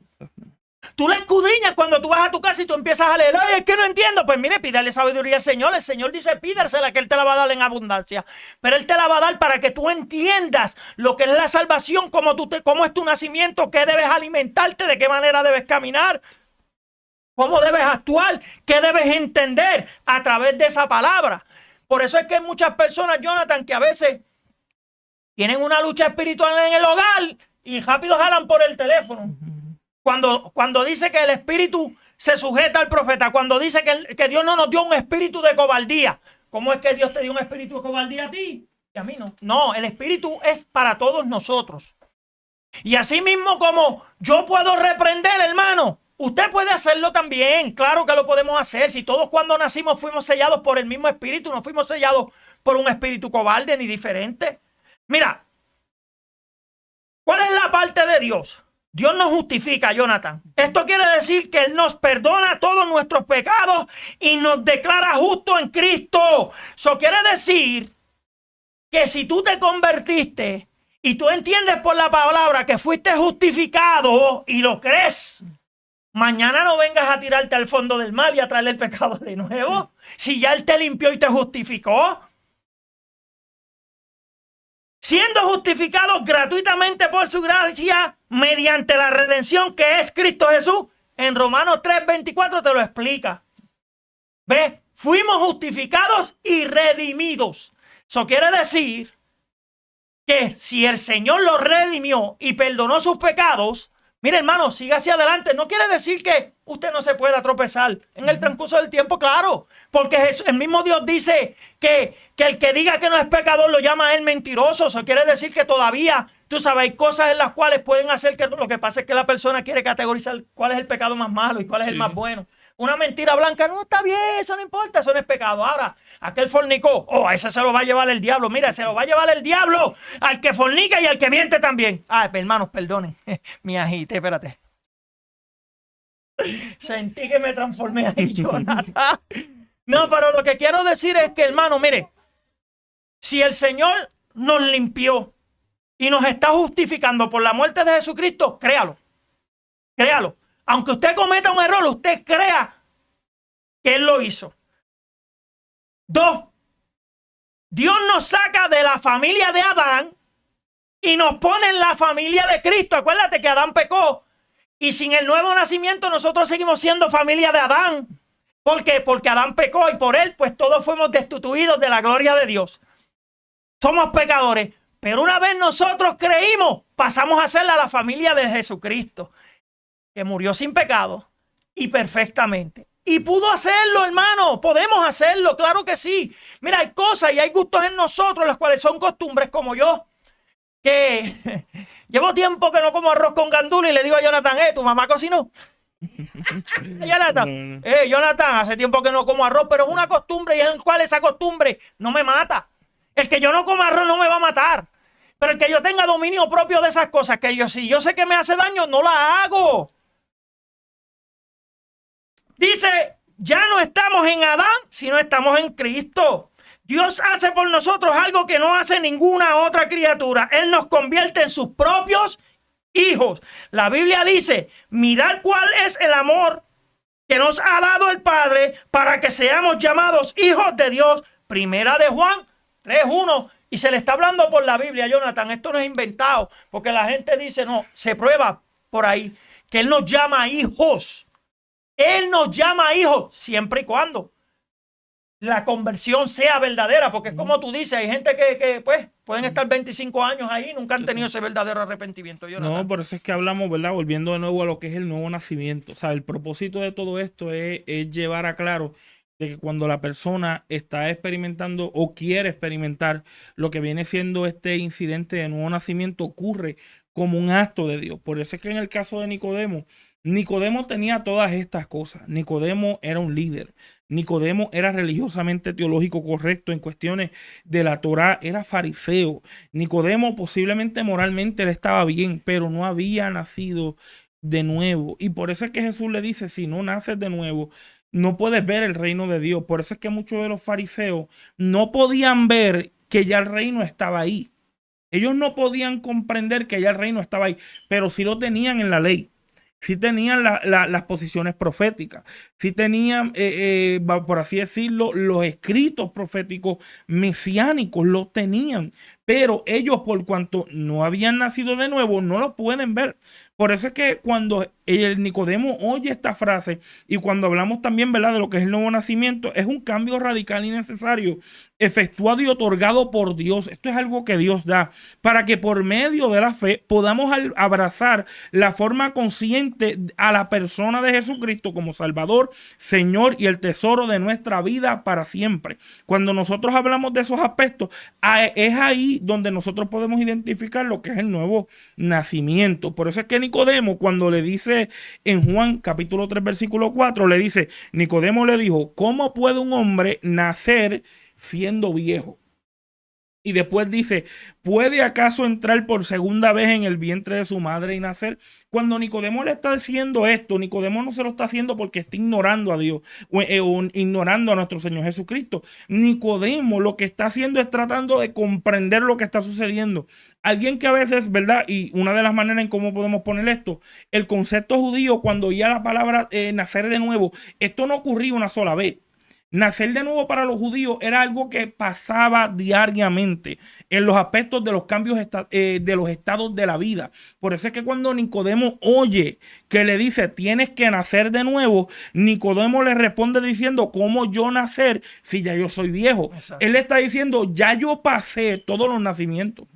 Speaker 3: Tú la escudriñas cuando tú vas a tu casa y tú empiezas a leer. Ay, es que no entiendo. Pues mire, pídale sabiduría al Señor. El Señor dice, pídasela, que Él te la va a dar en abundancia. Pero Él te la va a dar para que tú entiendas lo que es la salvación, cómo es tu nacimiento, qué debes alimentarte, de qué manera debes caminar, cómo debes actuar, qué debes entender a través de esa palabra. Por eso es que hay muchas personas, Jonathan, que a veces tienen una lucha espiritual en el hogar y rápido jalan por el teléfono. Cuando dice que el espíritu se sujeta al profeta, cuando dice que Dios no nos dio un espíritu de cobardía. ¿Cómo es que Dios te dio un espíritu de cobardía a ti y a mí no? No, el espíritu es para todos nosotros. Y así mismo como yo puedo reprender, hermano, usted puede hacerlo también. Claro que lo podemos hacer. Si todos cuando nacimos fuimos sellados por el mismo espíritu, no fuimos sellados por un espíritu cobarde ni diferente. Mira, ¿cuál es la parte de Dios? Dios nos justifica, Jonathan. Esto quiere decir que Él nos perdona todos nuestros pecados y nos declara justos en Cristo. Eso quiere decir que si tú te convertiste y tú entiendes por la palabra que fuiste justificado y lo crees, mañana no vengas a tirarte al fondo del mar y a traerle el pecado de nuevo. Si ya Él te limpió y te justificó. Siendo justificados gratuitamente por su gracia mediante la redención que es Cristo Jesús. En Romanos 3:24 te lo explica. ¿Ves? Fuimos justificados y redimidos. Eso quiere decir que si el Señor los redimió y perdonó sus pecados, mire, hermano, siga hacia adelante. No quiere decir que usted no se pueda tropezar en el transcurso del tiempo, claro. Porque el mismo Dios dice que el que diga que no es pecador lo llama a él mentiroso. Eso quiere decir que todavía, tú sabes, hay cosas en las cuales pueden hacer que lo que pasa es que la persona quiere categorizar cuál es el pecado más malo y cuál es el más bueno. Una mentira blanca, no, está bien, eso no importa, eso no es pecado. Ahora, aquel fornicó, a ese se lo va a llevar el diablo. Mira, se lo va a llevar el diablo al que fornica y al que miente también. Ay, hermanos, perdonen, me agité, espérate. Sentí que me transformé ahí, Jonathan. No, pero lo que quiero decir es que, hermano, mire, si el Señor nos limpió y nos está justificando por la muerte de Jesucristo, créalo. Créalo. Aunque usted cometa un error, usted crea que Él lo hizo. 2. Dios nos saca de la familia de Adán y nos pone en la familia de Cristo. Acuérdate que Adán pecó y sin el nuevo nacimiento nosotros seguimos siendo familia de Adán. ¿Por qué? Porque Adán pecó y por él pues todos fuimos destituidos de la gloria de Dios. Somos pecadores, pero una vez nosotros creímos, pasamos a ser la familia de Jesucristo, que murió sin pecado y perfectamente. Y pudo hacerlo, hermano. Podemos hacerlo, claro que sí. Mira, hay cosas y hay gustos en nosotros, las cuales son costumbres como yo, que llevo tiempo que no como arroz con gandula y le digo a Jonathan, ¿tu mamá cocinó? Jonathan, Jonathan, hace tiempo que no como arroz, pero es una costumbre y en cual esa costumbre no me mata. El que yo no coma arroz no me va a matar. Pero el que yo tenga dominio propio de esas cosas, que si yo sé que me hace daño, no la hago. Dice, ya no estamos en Adán, sino estamos en Cristo. Dios hace por nosotros algo que no hace ninguna otra criatura. Él nos convierte en sus propios hijos. La Biblia dice, mirad cuál es el amor que nos ha dado el Padre para que seamos llamados hijos de Dios. Primera de Juan 3:1. Y se le está hablando por la Biblia, Jonathan. Esto no es inventado, porque la gente dice, no, se prueba por ahí, que Él nos llama hijos. Él nos llama hijos, siempre y cuando la conversión sea verdadera, porque es como tú dices, hay gente que pues pueden estar 25 años ahí y nunca han tenido ese verdadero arrepentimiento. Jonathan.
Speaker 2: No, por eso es que hablamos, ¿verdad? Volviendo de nuevo a lo que es el nuevo nacimiento. O sea, el propósito de todo esto es llevar a claro de que cuando la persona está experimentando o quiere experimentar lo que viene siendo este incidente de nuevo nacimiento, ocurre como un acto de Dios. Por eso es que en el caso de Nicodemo tenía todas estas cosas. Nicodemo era un líder. Nicodemo era religiosamente teológico correcto en cuestiones de la Torá, era fariseo. Nicodemo posiblemente moralmente él estaba bien, pero no había nacido de nuevo. Y por eso es que Jesús le dice, si no naces de nuevo, no puedes ver el reino de Dios. Por eso es que muchos de los fariseos no podían ver que ya el reino estaba ahí. Ellos no podían comprender que ya el reino estaba ahí, pero sí lo tenían en la ley. Sí tenían las posiciones proféticas, sí tenían, por así decirlo, los escritos proféticos mesiánicos, los tenían, pero ellos por cuanto no habían nacido de nuevo, no lo pueden ver. Por eso es que cuando el Nicodemo oye esta frase y cuando hablamos también, ¿verdad?, de lo que es el nuevo nacimiento, es un cambio radical y necesario, efectuado y otorgado por Dios. Esto es algo que Dios da para que por medio de la fe podamos abrazar la forma consciente a la persona de Jesucristo como Salvador, Señor y el tesoro de nuestra vida para siempre. Cuando nosotros hablamos de esos aspectos, es ahí donde nosotros podemos identificar lo que es el nuevo nacimiento. Por eso es que Nicodemo, cuando le dice en Juan capítulo 3 versículo 4, le dice, Nicodemo le dijo, ¿cómo puede un hombre nacer siendo viejo? Y después dice, ¿puede acaso entrar por segunda vez en el vientre de su madre y nacer? Cuando Nicodemo le está diciendo esto, Nicodemo no se lo está haciendo porque está ignorando a Dios o ignorando a nuestro Señor Jesucristo. Nicodemo lo que está haciendo es tratando de comprender lo que está sucediendo. Alguien que a veces, ¿verdad? Y una de las maneras en cómo podemos poner esto, el concepto judío, cuando oía la palabra nacer de nuevo, esto no ocurría una sola vez. Nacer de nuevo para los judíos era algo que pasaba diariamente en los aspectos de los cambios de los estados de la vida. Por eso es que cuando Nicodemo oye que le dice tienes que nacer de nuevo, Nicodemo le responde diciendo, ¿cómo yo nacer si ya yo soy viejo? Exacto. Él le está diciendo, ya yo pasé todos los nacimientos.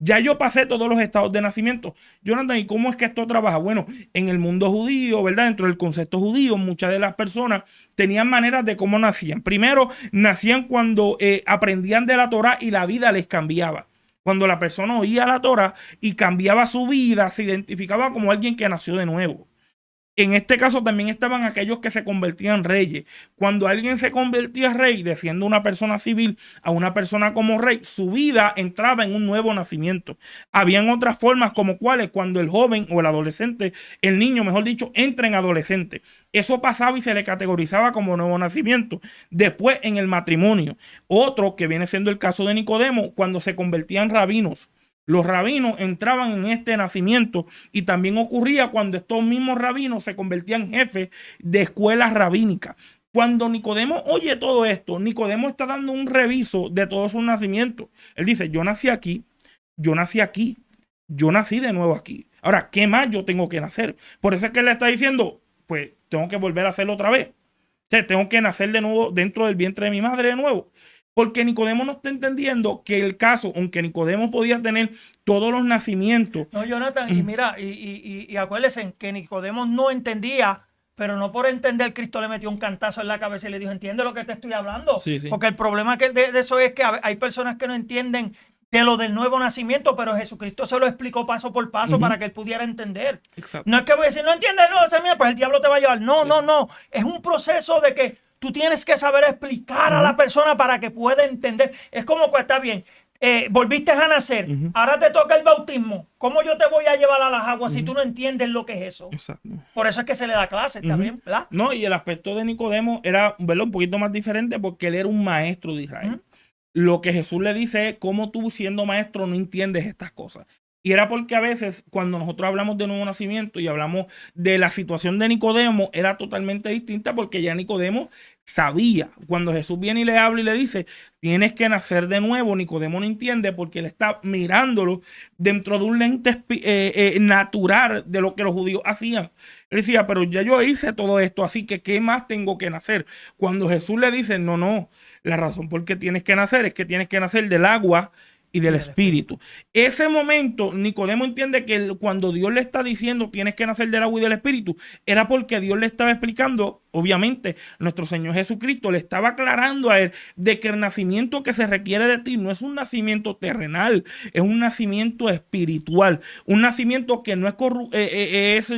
Speaker 2: Ya yo pasé todos los estados de nacimiento. Jonathan, ¿y cómo es que esto trabaja? Bueno, en el mundo judío, ¿verdad? Dentro del concepto judío, muchas de las personas tenían maneras de cómo nacían. Primero, nacían cuando aprendían de la Torá y la vida les cambiaba. Cuando la persona oía la Torá y cambiaba su vida, se identificaba como alguien que nació de nuevo. En este caso también estaban aquellos que se convertían en reyes. Cuando alguien se convertía en rey, de siendo una persona civil a una persona como rey, su vida entraba en un nuevo nacimiento. Habían otras formas como cuáles, cuando el joven o el adolescente, el niño, mejor dicho, entra en adolescente. Eso pasaba y se le categorizaba como nuevo nacimiento. Después en el matrimonio. Otro que viene siendo el caso de Nicodemo, cuando se convertían rabinos. Los rabinos entraban en este nacimiento y también ocurría cuando estos mismos rabinos se convertían en jefes de escuelas rabínicas. Cuando Nicodemo oye todo esto, Nicodemo está dando un reviso de todos sus nacimientos. Él dice, yo nací aquí, yo nací aquí, yo nací de nuevo aquí. Ahora, ¿qué más yo tengo que nacer? Por eso es que él le está diciendo, pues tengo que volver a hacerlo otra vez. O sea, tengo que nacer de nuevo dentro del vientre de mi madre de nuevo. Porque Nicodemo no está entendiendo que el caso, aunque Nicodemo podía tener todos los nacimientos.
Speaker 3: No, Jonathan, y mira, y acuérdense que Nicodemo no entendía, pero no por entender, Cristo le metió un cantazo en la cabeza y le dijo, ¿entiende lo que te estoy hablando? Sí, sí. Porque el problema de eso es que hay personas que no entienden de lo del nuevo nacimiento, pero Jesucristo se lo explicó paso por paso para que él pudiera entender. Exacto. No es que voy a decir, no entiendes, no, esa mía, pues el diablo te va a llevar. No, no. Es un proceso de que tú tienes que saber explicar a la persona para que pueda entender. Es como que está bien, volviste a nacer, ahora te toca el bautismo. ¿Cómo yo te voy a llevar a las aguas si tú no entiendes lo que es eso? Exacto. Por eso es que se le da clase también, ¿verdad?
Speaker 2: No, y el aspecto de Nicodemo era, ¿verdad?, un poquito más diferente porque él era un maestro de Israel. Lo que Jesús le dice es, ¿cómo tú siendo maestro no entiendes estas cosas? Y era porque a veces cuando nosotros hablamos de nuevo nacimiento y hablamos de la situación de Nicodemo, era totalmente distinta porque ya Nicodemo sabía. Cuando Jesús viene y le habla y le dice, tienes que nacer de nuevo, Nicodemo no entiende porque él está mirándolo dentro de un lente natural de lo que los judíos hacían. Él decía, pero ya yo hice todo esto, así que ¿qué más tengo que nacer? Cuando Jesús le dice, no, la razón por qué tienes que nacer es que tienes que nacer del agua y del Espíritu. Ese momento, Nicodemo entiende que cuando Dios le está diciendo tienes que nacer del agua y del Espíritu, era porque Dios le estaba explicando, obviamente, nuestro Señor Jesucristo le estaba aclarando a él de que el nacimiento que se requiere de ti no es un nacimiento terrenal, es un nacimiento espiritual, un nacimiento que no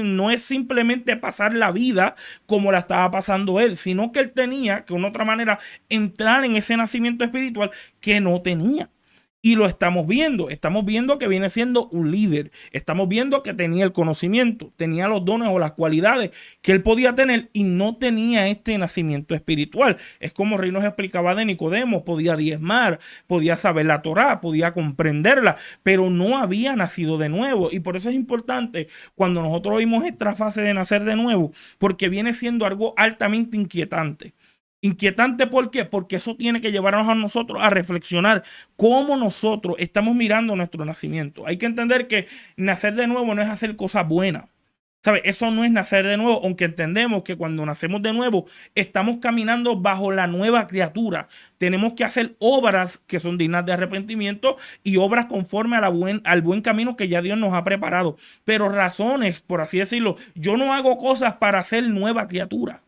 Speaker 2: no es simplemente pasar la vida como la estaba pasando él, sino que él tenía que, de una otra manera, entrar en ese nacimiento espiritual que no tenía. Y lo estamos viendo que viene siendo un líder, estamos viendo que tenía el conocimiento, tenía los dones o las cualidades que él podía tener y no tenía este nacimiento espiritual. Es como Rey nos explicaba de Nicodemo, podía diezmar, podía saber la Torá, podía comprenderla, pero no había nacido de nuevo. Y por eso es importante cuando nosotros oímos esta fase de nacer de nuevo, porque viene siendo algo altamente inquietante. Inquietante, ¿por qué? Porque eso tiene que llevarnos a nosotros a reflexionar cómo nosotros estamos mirando nuestro nacimiento. Hay que entender que nacer de nuevo no es hacer cosas buenas. ¿Sabe? Eso no es nacer de nuevo, aunque entendemos que cuando nacemos de nuevo estamos caminando bajo la nueva criatura. Tenemos que hacer obras que son dignas de arrepentimiento y obras conforme al buen camino que ya Dios nos ha preparado. Pero razones, por así decirlo, yo no hago cosas para ser nueva criatura.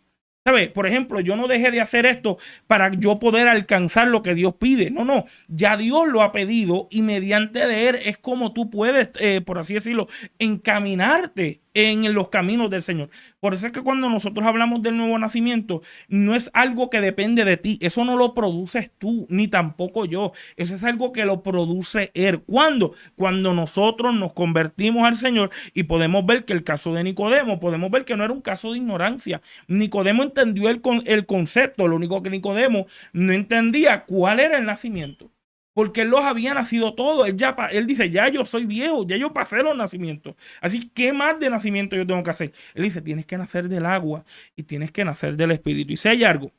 Speaker 2: ¿Sabe? Por ejemplo, yo no dejé de hacer esto para yo poder alcanzar lo que Dios pide. No. Ya Dios lo ha pedido y mediante de él es como tú puedes, por así decirlo, encaminarte en los caminos del Señor. Por eso es que cuando nosotros hablamos del nuevo nacimiento, no es algo que depende de ti. Eso no lo produces tú, ni tampoco yo. Eso es algo que lo produce Él. ¿Cuándo? Cuando nosotros nos convertimos al Señor y podemos ver que el caso de Nicodemo, podemos ver que no era un caso de ignorancia. Nicodemo entendió el concepto, lo único que Nicodemo no entendía cuál era el nacimiento. Porque él los había nacido todos. Él dice, ya yo soy viejo, ya yo pasé los nacimientos. Así, ¿qué más de nacimiento yo tengo que hacer? Él dice, tienes que nacer del agua y tienes que nacer del Espíritu. Y si hay algo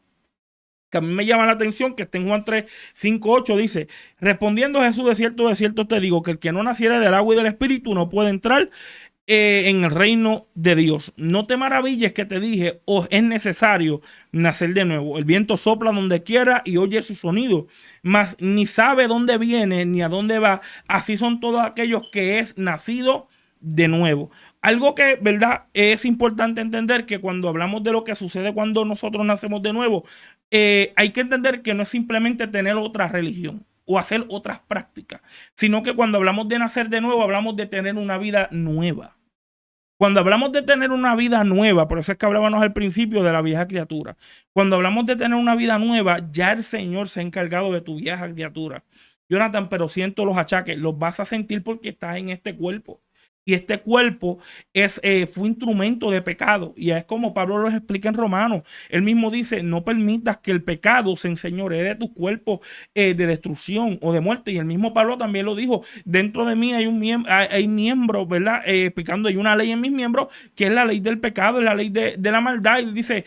Speaker 2: que a mí me llama la atención, que está en Juan 3, 5, 8, dice, respondiendo Jesús, de cierto te digo, que el que no naciera del agua y del Espíritu no puede entrar en el reino de Dios. No te maravilles que te dije, es necesario nacer de nuevo. El viento sopla donde quiera y oye su sonido, mas ni sabe dónde viene ni a dónde va. Así son todos aquellos que es nacido de nuevo. Algo que, ¿verdad? Es importante entender que cuando hablamos de lo que sucede cuando nosotros nacemos de nuevo, hay que entender que no es simplemente tener otra religión o hacer otras prácticas, sino que cuando hablamos de nacer de nuevo, hablamos de tener una vida nueva. Cuando hablamos de tener una vida nueva, por eso es que hablábamos al principio de la vieja criatura. Cuando hablamos de tener una vida nueva, ya el Señor se ha encargado de tu vieja criatura. Jonathan, pero siento los achaques, los vas a sentir porque estás en este cuerpo. Y este cuerpo fue instrumento de pecado. Y es como Pablo lo explica en Romanos. Él mismo dice, no permitas que el pecado se enseñoree de tu cuerpo de destrucción o de muerte. Y el mismo Pablo también lo dijo. Dentro de mí hay miembros, ¿verdad? Explicando, hay una ley en mis miembros que es la ley del pecado, es la ley de la maldad. Y dice,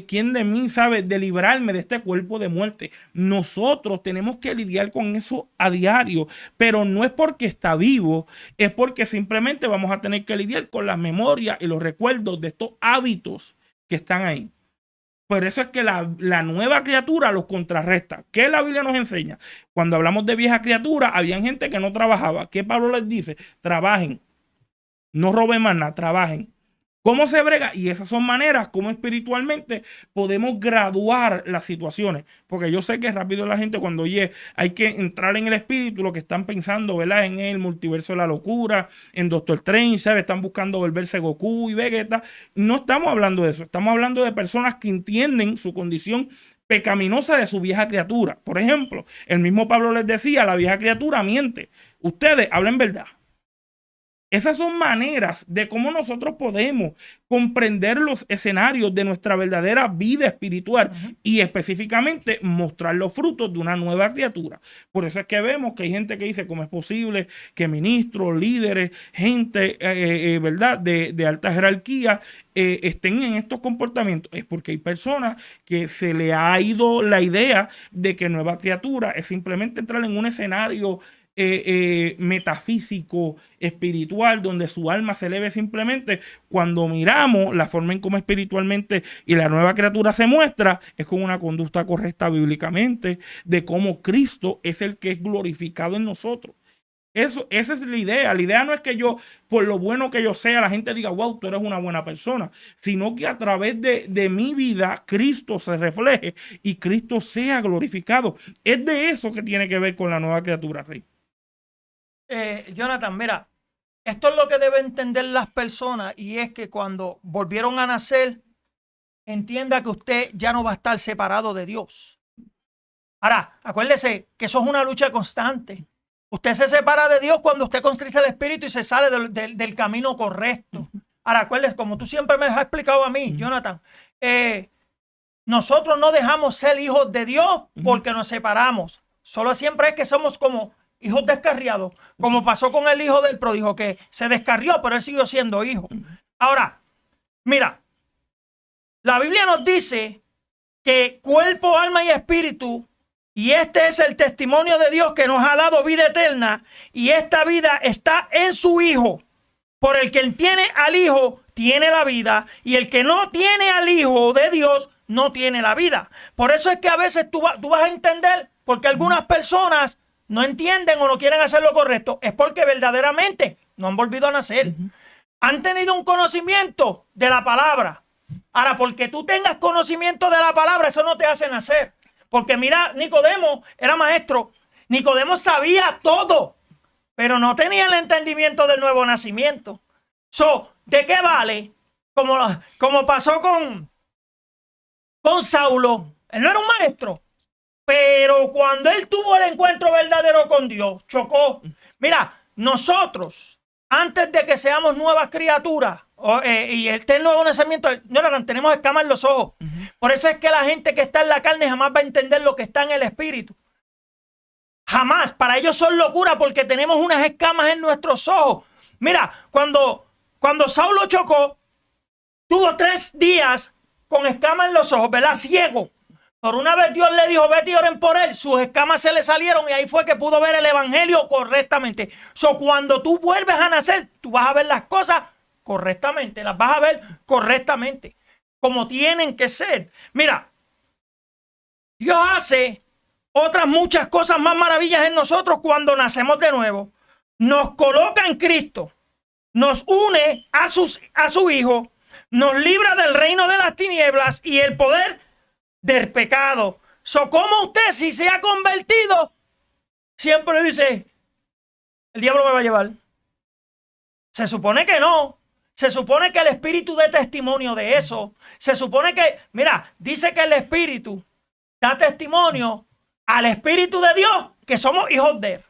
Speaker 2: ¿quién de mí sabe de librarme de este cuerpo de muerte? Nosotros tenemos que lidiar con eso a diario. Pero no es porque está vivo, es porque simplemente vamos a tener que lidiar con las memorias y los recuerdos de estos hábitos que están ahí. Por eso es que la nueva criatura los contrarresta. ¿Qué la Biblia nos enseña? Cuando hablamos de vieja criatura, había gente que no trabajaba. ¿Qué Pablo les dice? Trabajen. No roben más nada, trabajen. ¿Cómo se brega? Y esas son maneras como espiritualmente podemos graduar las situaciones. Porque yo sé que rápido la gente cuando oye hay que entrar en el espíritu, lo que están pensando, ¿verdad? En el multiverso de la locura, en Doctor Strange, ¿sabes? Están buscando volverse Goku y Vegeta. No estamos hablando de eso. Estamos hablando de personas que entienden su condición pecaminosa de su vieja criatura. Por ejemplo, el mismo Pablo les decía, la vieja criatura miente. Ustedes hablen verdad. Esas son maneras de cómo nosotros podemos comprender los escenarios de nuestra verdadera vida espiritual y específicamente mostrar los frutos de una nueva criatura. Por eso es que vemos que hay gente que dice cómo es posible que ministros, líderes, gente ¿verdad? De alta jerarquía estén en estos comportamientos. Es porque hay personas que se le ha ido la idea de que nueva criatura es simplemente entrar en un escenario metafísico, espiritual, donde su alma se eleve. Simplemente cuando miramos la forma en cómo espiritualmente y la nueva criatura se muestra, es con una conducta correcta bíblicamente, de cómo Cristo es el que es glorificado en nosotros. Esa es la idea. La idea no es que yo, por lo bueno que yo sea, la gente diga, wow, tú eres una buena persona, sino que a través de mi vida, Cristo se refleje y Cristo sea glorificado. Es de eso que tiene que ver con la nueva criatura, Rey.
Speaker 3: Jonathan, mira, esto es lo que deben entender las personas, y es que cuando volvieron a nacer, entienda que usted ya no va a estar separado de Dios. Ahora, acuérdese que eso es una lucha constante. Usted se separa de Dios cuando usted constrige el espíritu y se sale del camino correcto. Ahora, acuérdese, como tú siempre me has explicado a mí, Jonathan, nosotros no dejamos ser hijos de Dios porque nos separamos. Solo siempre es que somos como hijos descarriados, como pasó con el hijo del pródigo, que se descarrió, pero él siguió siendo hijo. Ahora, mira, la Biblia nos dice que cuerpo, alma y espíritu, y este es el testimonio de Dios, que nos ha dado vida eterna, y esta vida está en su Hijo. Por el que tiene al Hijo, tiene la vida, y el que no tiene al Hijo de Dios, no tiene la vida. Por eso es que a veces tú vas a entender, porque algunas personas no entienden o no quieren hacer lo correcto, es porque verdaderamente no han volvido a nacer. Han tenido un conocimiento de la palabra. Ahora, porque tú tengas conocimiento de la palabra, eso no te hace nacer. Porque mira, Nicodemo era maestro. Nicodemo sabía todo, pero no tenía el entendimiento del nuevo nacimiento. ¿De qué vale? Como pasó con Saulo. Él no era un maestro, pero cuando él tuvo el encuentro verdadero con Dios, chocó. Mira, nosotros, antes de que seamos nuevas criaturas, y el nuevo nacimiento, tenemos escamas en los ojos. Por eso es que la gente que está en la carne jamás va a entender lo que está en el espíritu. Jamás. Para ellos son locura, porque tenemos unas escamas en nuestros ojos. Mira, cuando Saulo chocó, tuvo 3 días con escamas en los ojos, ¿verdad? Ciego. Pero una vez Dios le dijo, vete y oren por él, sus escamas se le salieron, y ahí fue que pudo ver el evangelio correctamente. Cuando tú vuelves a nacer, tú vas a ver las cosas correctamente, las vas a ver correctamente, como tienen que ser. Mira, Dios hace otras muchas cosas más maravillas en nosotros cuando nacemos de nuevo. Nos coloca en Cristo, nos une a su Hijo, nos libra del reino de las tinieblas y el poder del pecado. ¿Cómo usted, si se ha convertido, siempre dice, el diablo me va a llevar? Se supone que no. Se supone que el Espíritu dé testimonio de eso. Se supone que, mira, dice que el Espíritu da testimonio al Espíritu de Dios que somos hijos de él.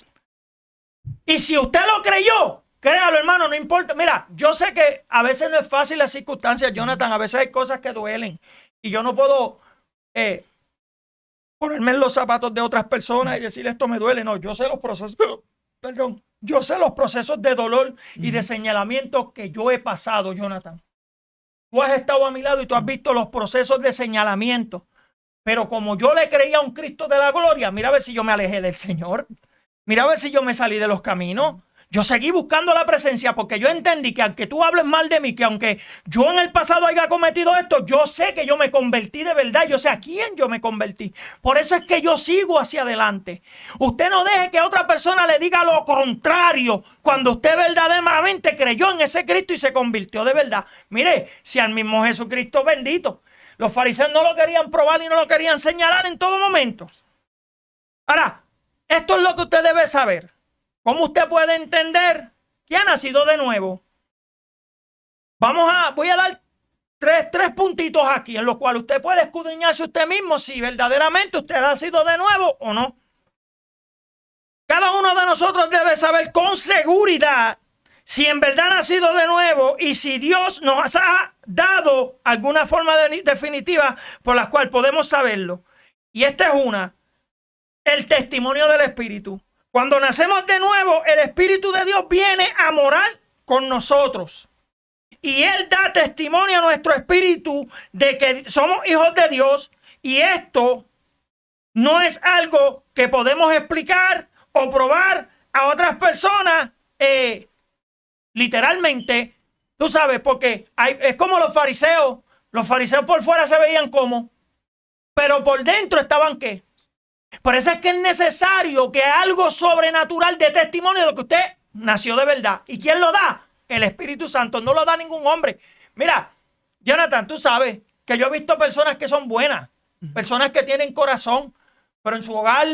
Speaker 3: Y si usted lo creyó, créalo, hermano, no importa. Mira, yo sé que a veces no es fácil las circunstancias, Jonathan. A veces hay cosas que duelen. Y yo no puedo ponerme en los zapatos de otras personas y decir esto me duele. No, yo sé los procesos. Perdón. Yo sé los procesos de dolor y de señalamiento que yo he pasado, Jonathan. Tú has estado a mi lado y tú has visto los procesos de señalamiento. Pero como yo le creía a un Cristo de la gloria, mira a ver si yo me alejé del Señor. Mira a ver si yo me salí de los caminos. Yo seguí buscando la presencia, porque yo entendí que aunque tú hables mal de mí, que aunque yo en el pasado haya cometido esto, yo sé que yo me convertí de verdad. Yo sé a quién yo me convertí. Por eso es que yo sigo hacia adelante. Usted no deje que otra persona le diga lo contrario cuando usted verdaderamente creyó en ese Cristo y se convirtió de verdad. Mire, si al mismo Jesucristo bendito, los fariseos no lo querían probar y no lo querían señalar en todo momento. Ahora, esto es lo que usted debe saber. ¿Cómo usted puede entender que ha nacido de nuevo? Voy a dar tres puntitos aquí, en los cuales usted puede escudriñarse usted mismo si verdaderamente usted ha nacido de nuevo o no. Cada uno de nosotros debe saber con seguridad si en verdad ha nacido de nuevo y si Dios nos ha dado alguna forma definitiva por la cual podemos saberlo. Y esta es el testimonio del Espíritu. Cuando nacemos de nuevo, el Espíritu de Dios viene a morar con nosotros. Y Él da testimonio a nuestro espíritu de que somos hijos de Dios. Y esto no es algo que podemos explicar o probar a otras personas, literalmente, tú sabes, porque es como los fariseos. Los fariseos por fuera se veían como, pero por dentro estaban ¿qué? Por eso es que es necesario que algo sobrenatural dé testimonio de que usted nació de verdad. ¿Y quién lo da? El Espíritu Santo. No lo da ningún hombre. Mira, Jonathan, tú sabes que yo he visto personas que son buenas, personas que tienen corazón, pero en su hogar,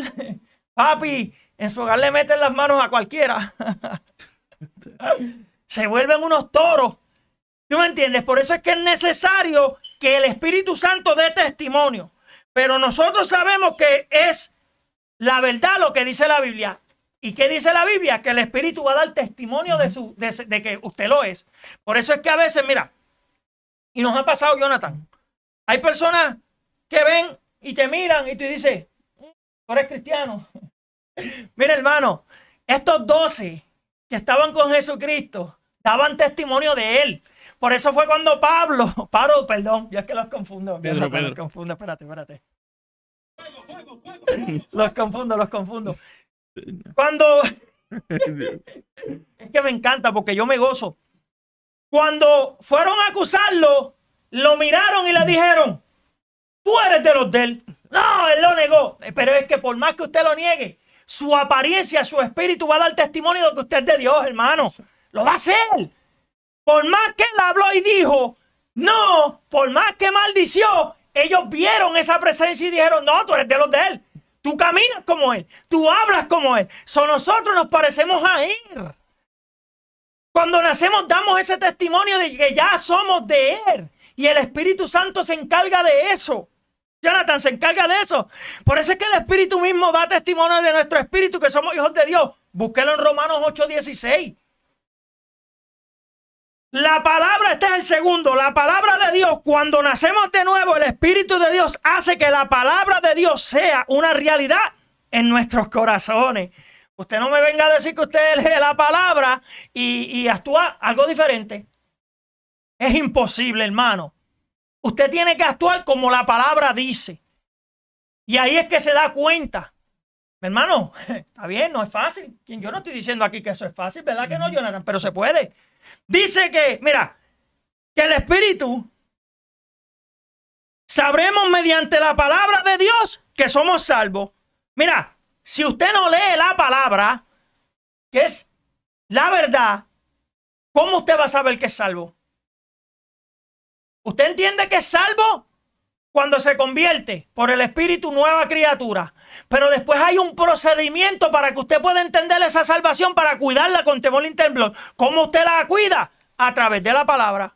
Speaker 3: papi, en su hogar le meten las manos a cualquiera. Se vuelven unos toros. ¿Tú me entiendes? Por eso es que es necesario que el Espíritu Santo dé testimonio. Pero nosotros sabemos que es la verdad lo que dice la Biblia. ¿Y qué dice la Biblia? Que el Espíritu va a dar testimonio de que usted lo es. Por eso es que a veces, mira, y nos ha pasado, Jonathan, hay personas que ven y te miran y tú dices, tú eres cristiano. Mira, hermano, estos 12 que estaban con Jesucristo daban testimonio de él. Por eso fue cuando perdón, yo es que los confundo.
Speaker 2: Pedro.
Speaker 3: Los confundo, espérate. Los confundo. Cuando... Es que me encanta porque yo me gozo. Cuando fueron a acusarlo, lo miraron y le dijeron, tú eres de los de él. No, él lo negó. Pero es que por más que usted lo niegue, su apariencia, su espíritu va a dar testimonio de que usted es de Dios, hermano. Lo va a hacer. Por más que él habló y dijo, no, por más que maldició, ellos vieron esa presencia y dijeron, no, tú eres de los de él. Tú caminas como él, tú hablas como él. Nosotros nos parecemos a él. Cuando nacemos damos ese testimonio de que ya somos de él. Y el Espíritu Santo se encarga de eso. Jonathan se encarga de eso. Por eso es que el Espíritu mismo da testimonio de nuestro espíritu que somos hijos de Dios. Búsquelo en Romanos 8:16. La palabra, este es el segundo, la palabra de Dios, cuando nacemos de nuevo, el Espíritu de Dios hace que la palabra de Dios sea una realidad en nuestros corazones. Usted no me venga a decir que usted lee la palabra y actúa algo diferente. Es imposible, hermano. Usted tiene que actuar como la palabra dice. Y ahí es que se da cuenta. Hermano, está bien, no es fácil. Yo no estoy diciendo aquí que eso es fácil, ¿verdad que no, Jonathan? Pero se puede. Dice que, mira, que el Espíritu sabremos mediante la palabra de Dios que somos salvos. Mira, si usted no lee la palabra, que es la verdad, ¿cómo usted va a saber que es salvo? ¿Usted entiende que es salvo? Cuando se convierte por el Espíritu nueva criatura. Pero después hay un procedimiento para que usted pueda entender esa salvación, para cuidarla con temor y temblor. ¿Cómo usted la cuida? A través de la palabra,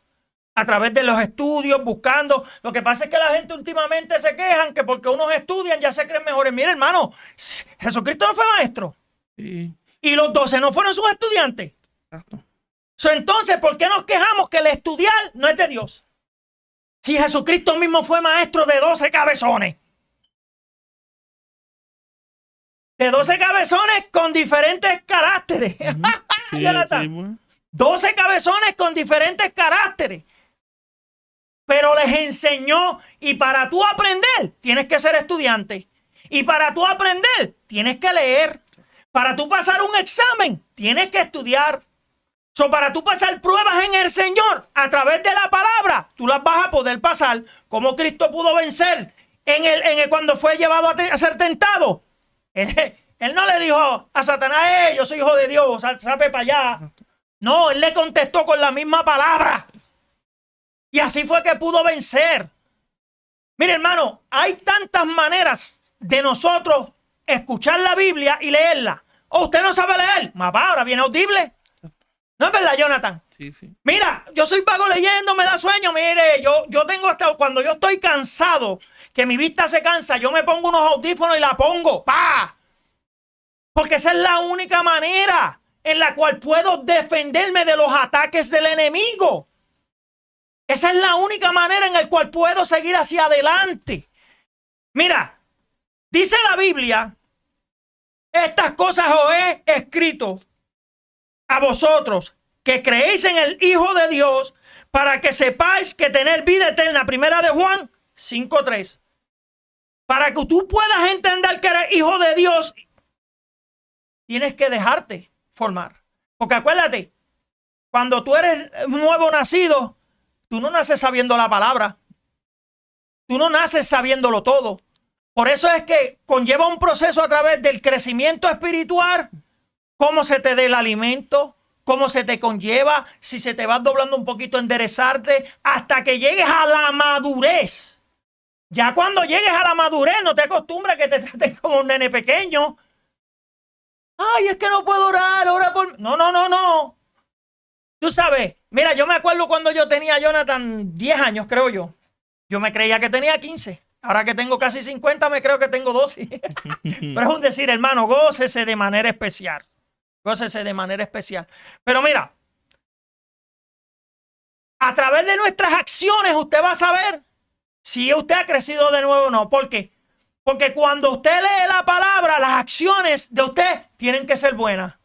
Speaker 3: a través de los estudios, buscando. Lo que pasa es que la gente últimamente se quejan que porque unos estudian ya se creen mejores. Mire, hermano, Jesucristo no fue maestro.
Speaker 2: Sí.
Speaker 3: Y los 12 no fueron sus estudiantes.
Speaker 2: Exacto.
Speaker 3: Entonces, ¿por qué nos quejamos que el estudiar no es de Dios? Si Jesucristo mismo fue maestro de 12 cabezones. De 12 cabezones con diferentes caracteres.
Speaker 2: Sí,
Speaker 3: Jonathan.
Speaker 2: sí, bueno.
Speaker 3: 12 cabezones con diferentes caracteres. Pero les enseñó. Y para tú aprender, tienes que ser estudiante. Y para tú aprender, tienes que leer. Para tú pasar un examen, tienes que estudiar. Para tú pasar pruebas en el Señor, a través de la palabra, tú las vas a poder pasar. Como Cristo pudo vencer cuando fue llevado a ser tentado. Él no le dijo a Satanás, yo soy hijo de Dios, sabe para allá. No, él le contestó con la misma palabra. Y así fue que pudo vencer. Mire, hermano, hay tantas maneras de nosotros escuchar la Biblia y leerla. ¿O usted no sabe leer? Ahora viene audible. ¿No es verdad, Jonathan?
Speaker 2: Sí, sí.
Speaker 3: Mira, yo soy vago leyendo, me da sueño. Mire, yo tengo hasta cuando yo estoy cansado, que mi vista se cansa, yo me pongo unos audífonos y la pongo. ¡Pah! Porque esa es la única manera en la cual puedo defenderme de los ataques del enemigo. Esa es la única manera en la cual puedo seguir hacia adelante. Mira, dice la Biblia, estas cosas os he escrito a vosotros que creéis en el Hijo de Dios, para que sepáis que tener vida eterna. Primera de Juan 5:3. Para que tú puedas entender que eres hijo de Dios tienes que dejarte formar. Porque acuérdate, cuando tú eres nuevo nacido, tú no naces sabiendo la palabra. Tú no naces sabiéndolo todo. Por eso es que conlleva un proceso a través del crecimiento espiritual, cómo se te dé el alimento, cómo se te conlleva, si se te va doblando un poquito, enderezarte, hasta que llegues a la madurez. Ya cuando llegues a la madurez, no te acostumbres a que te traten como un nene pequeño. Ay, es que no puedo orar, ora por mí. No, no, no, no. Tú sabes, mira, yo me acuerdo cuando yo tenía, Jonathan, 10 años, creo yo. Yo me creía que tenía 15. Ahora que tengo casi 50, me creo que tengo 12. Pero es un decir, hermano, gócese de manera especial. Gócese de manera especial. Pero mira, a través de nuestras acciones usted va a saber si usted ha crecido de nuevo o no. ¿Por qué? Porque cuando usted lee la palabra, las acciones de usted tienen que ser buenas.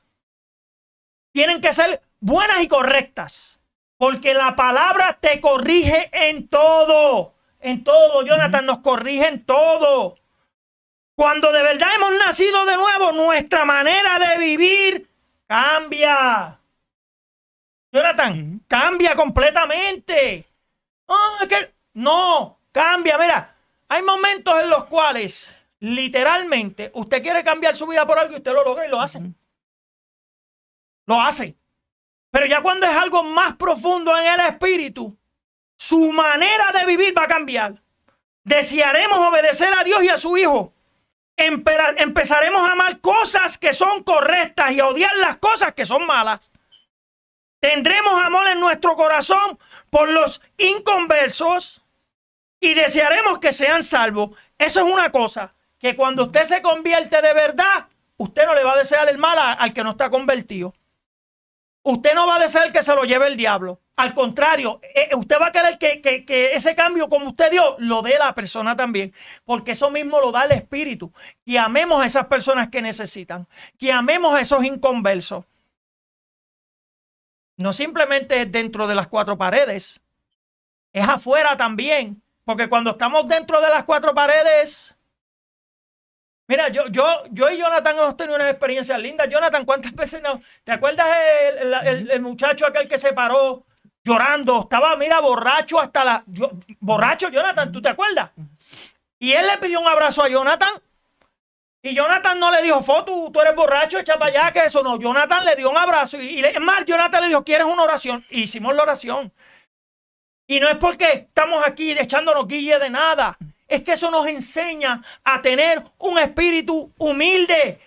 Speaker 3: Tienen que ser buenas y correctas. Porque la palabra te corrige en todo. En todo, Jonathan, nos corrige en todo. Cuando de verdad hemos nacido de nuevo, nuestra manera de vivir cambia. Jonathan, cambia completamente. No, cambia. Mira, hay momentos en los cuales literalmente usted quiere cambiar su vida por algo y usted lo logra y lo hace. Lo hace. Pero ya cuando es algo más profundo en el espíritu, su manera de vivir va a cambiar. Desearemos obedecer a Dios y a su Hijo. Empezaremos a amar cosas que son correctas y a odiar las cosas que son malas. Tendremos amor en nuestro corazón por los inconversos y desearemos que sean salvos. Eso es una cosa, que cuando usted se convierte de verdad, usted no le va a desear el mal al que no está convertido. Usted no va a desear que se lo lleve el diablo. Al contrario, usted va a querer que ese cambio como usted dio, lo dé la persona también. Porque eso mismo lo da el Espíritu. Que amemos a esas personas que necesitan. Que amemos a esos inconversos. No simplemente es dentro de las 4 paredes. Es afuera también. Porque cuando estamos dentro de las 4 paredes... Mira, yo y Jonathan hemos tenido unas experiencias lindas. Jonathan, ¿cuántas veces no? ¿Te acuerdas el muchacho aquel que se paró llorando? Estaba, mira, borracho hasta la... borracho, Jonathan, ¿tú te acuerdas? Y él le pidió un abrazo a Jonathan. Y Jonathan no le dijo, tú eres borracho, echa para allá, que eso no. Jonathan le dio un abrazo. Es más, Jonathan le dijo, ¿quieres una oración? Y hicimos la oración. Y no es porque estamos aquí echándonos guille de nada. Es que eso nos enseña a tener un espíritu humilde.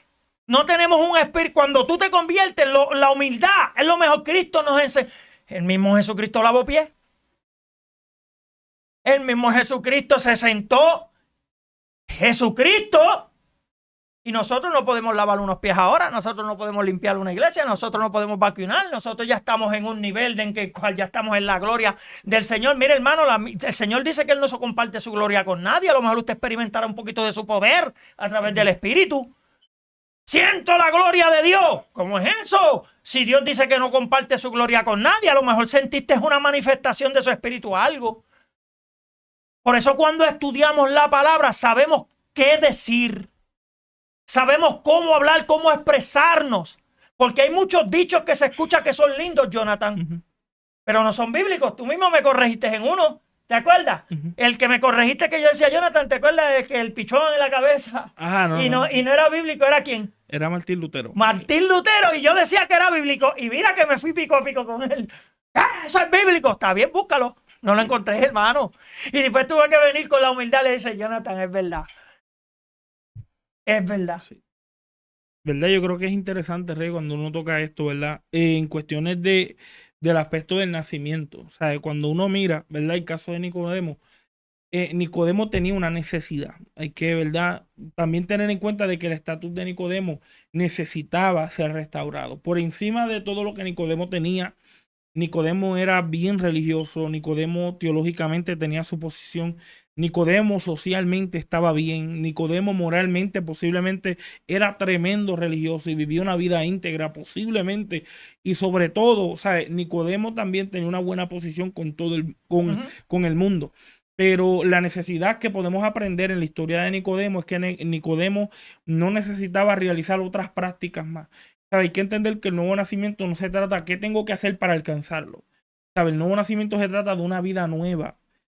Speaker 3: No tenemos un espíritu. Cuando tú te conviertes, la humildad es lo mejor. Cristo nos enseña. El mismo Jesucristo lavó pies. El mismo Jesucristo se sentó. Jesucristo. Y nosotros no podemos lavar unos pies ahora. Nosotros no podemos limpiar una iglesia. Nosotros no podemos vacunar. Nosotros ya estamos en un nivel en que cual ya estamos en la gloria del Señor. Mire, hermano, el Señor dice que Él no se comparte su gloria con nadie. A lo mejor usted experimentará un poquito de su poder a través del Espíritu. Siento la gloria de Dios. ¿Cómo es eso? Si Dios dice que no comparte su gloria con nadie, a lo mejor sentiste una manifestación de su Espíritu algo. Por eso cuando estudiamos la palabra sabemos qué decir. Sabemos cómo hablar, cómo expresarnos. Porque hay muchos dichos que se escuchan que son lindos, Jonathan. Pero no son bíblicos. Tú mismo me corregiste en uno. ¿Te acuerdas? El que me corregiste que yo decía, Jonathan, ¿te acuerdas de que el pichón en la cabeza? Ajá, y no era bíblico, ¿era quién?
Speaker 2: Era Martín Lutero.
Speaker 3: Martín Lutero. Y yo decía que era bíblico. Y mira que me fui pico a pico con él. ¡Ah, eso es bíblico! Está bien, búscalo. No lo encontré, hermano. Y después tuve que venir con la humildad y le dice, Jonathan, es verdad. Es verdad.
Speaker 2: Sí. ¿Verdad? Yo creo que es interesante, Rey, cuando uno toca esto, ¿verdad? En cuestiones del aspecto del nacimiento. O sea, cuando uno mira, ¿verdad? El caso de Nicodemo. Nicodemo tenía una necesidad. Hay que, ¿verdad? También tener en cuenta de que el estatus de Nicodemo necesitaba ser restaurado. Por encima de todo lo que Nicodemo tenía, Nicodemo era bien religioso. Nicodemo teológicamente tenía su posición. Nicodemo socialmente estaba bien. Nicodemo moralmente posiblemente era tremendo religioso y vivía una vida íntegra posiblemente. Y sobre todo, ¿sabes? Nicodemo también tenía una buena posición con todo con el mundo. Pero la necesidad que podemos aprender en la historia de Nicodemo es que Nicodemo no necesitaba realizar otras prácticas más. ¿Sabe? Hay que entender que el nuevo nacimiento no se trata de qué tengo que hacer para alcanzarlo. ¿Sabe? El nuevo nacimiento se trata de una vida nueva.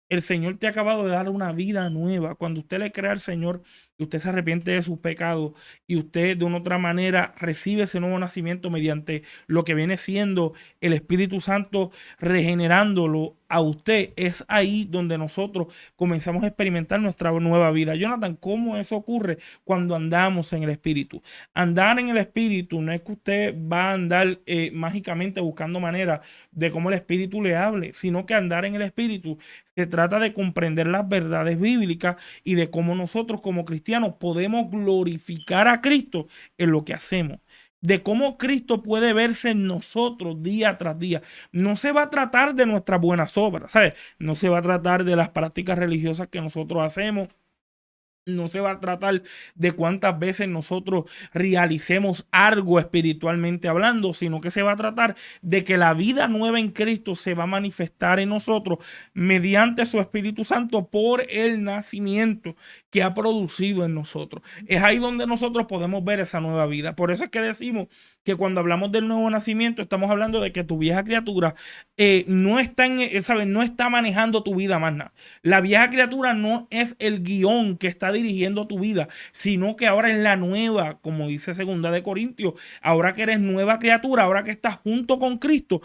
Speaker 2: El Señor te ha acabado de dar una vida nueva. Cuando usted le cree al Señor y usted se arrepiente de sus pecados y usted de una otra manera recibe ese nuevo nacimiento mediante lo que viene siendo el Espíritu Santo regenerándolo a usted, es ahí donde nosotros comenzamos a experimentar nuestra nueva vida. Jonathan, ¿cómo eso ocurre? Cuando andamos en el Espíritu. Andar en el Espíritu no es que usted va a andar mágicamente buscando maneras de cómo el Espíritu le hable, sino que andar en el Espíritu se trata de comprender las verdades bíblicas y de cómo nosotros como cristianos podemos glorificar a Cristo en lo que hacemos. De cómo Cristo puede verse en nosotros día tras día. No se va a tratar de nuestras buenas obras, ¿sabes? No se va a tratar de las prácticas religiosas que nosotros hacemos. No se va a tratar de cuántas veces nosotros realicemos algo espiritualmente hablando, sino que se va a tratar de que la vida nueva en Cristo se va a manifestar en nosotros mediante su Espíritu Santo por el nacimiento que ha producido en nosotros. Es ahí donde nosotros podemos ver esa nueva vida. Por eso es que decimos que cuando hablamos del nuevo nacimiento estamos hablando de que tu vieja criatura no está ¿sabes? No está manejando tu vida más nada. La vieja criatura no es el guión que está dirigiendo tu vida, sino que ahora es la nueva, como dice 2 Corintios, ahora que eres nueva criatura, ahora que estás junto con Cristo,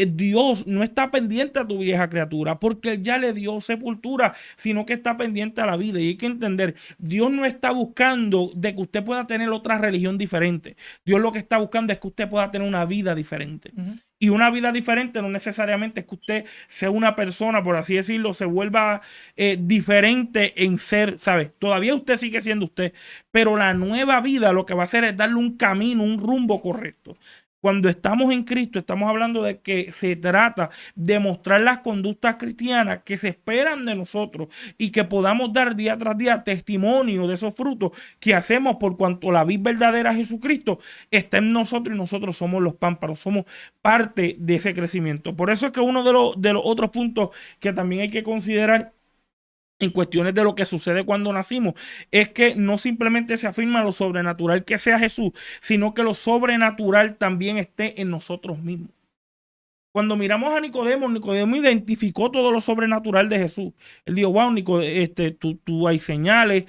Speaker 2: Dios no está pendiente a tu vieja criatura porque Él ya le dio sepultura, sino que está pendiente a la vida. Y hay que entender, Dios no está buscando de que usted pueda tener otra religión diferente. Dios lo que está buscando es que usted pueda tener una vida diferente. Y una vida diferente no necesariamente es que usted sea una persona, por así decirlo, se vuelva diferente en ser, ¿sabes? Todavía usted sigue siendo usted, pero la nueva vida lo que va a hacer es darle un camino, un rumbo correcto. Cuando estamos en Cristo, estamos hablando de que se trata de mostrar las conductas cristianas que se esperan de nosotros y que podamos dar día tras día testimonio de esos frutos que hacemos por cuanto la vid verdadera Jesucristo está en nosotros y nosotros somos los pámpanos, somos parte de ese crecimiento. Por eso es que uno de los otros puntos que también hay que considerar en cuestiones de lo que sucede cuando nacimos, es que no simplemente se afirma lo sobrenatural que sea Jesús, sino que lo sobrenatural también esté en nosotros mismos. Cuando miramos a Nicodemo, Nicodemo identificó todo lo sobrenatural de Jesús. Él dijo, wow, tú hay señales,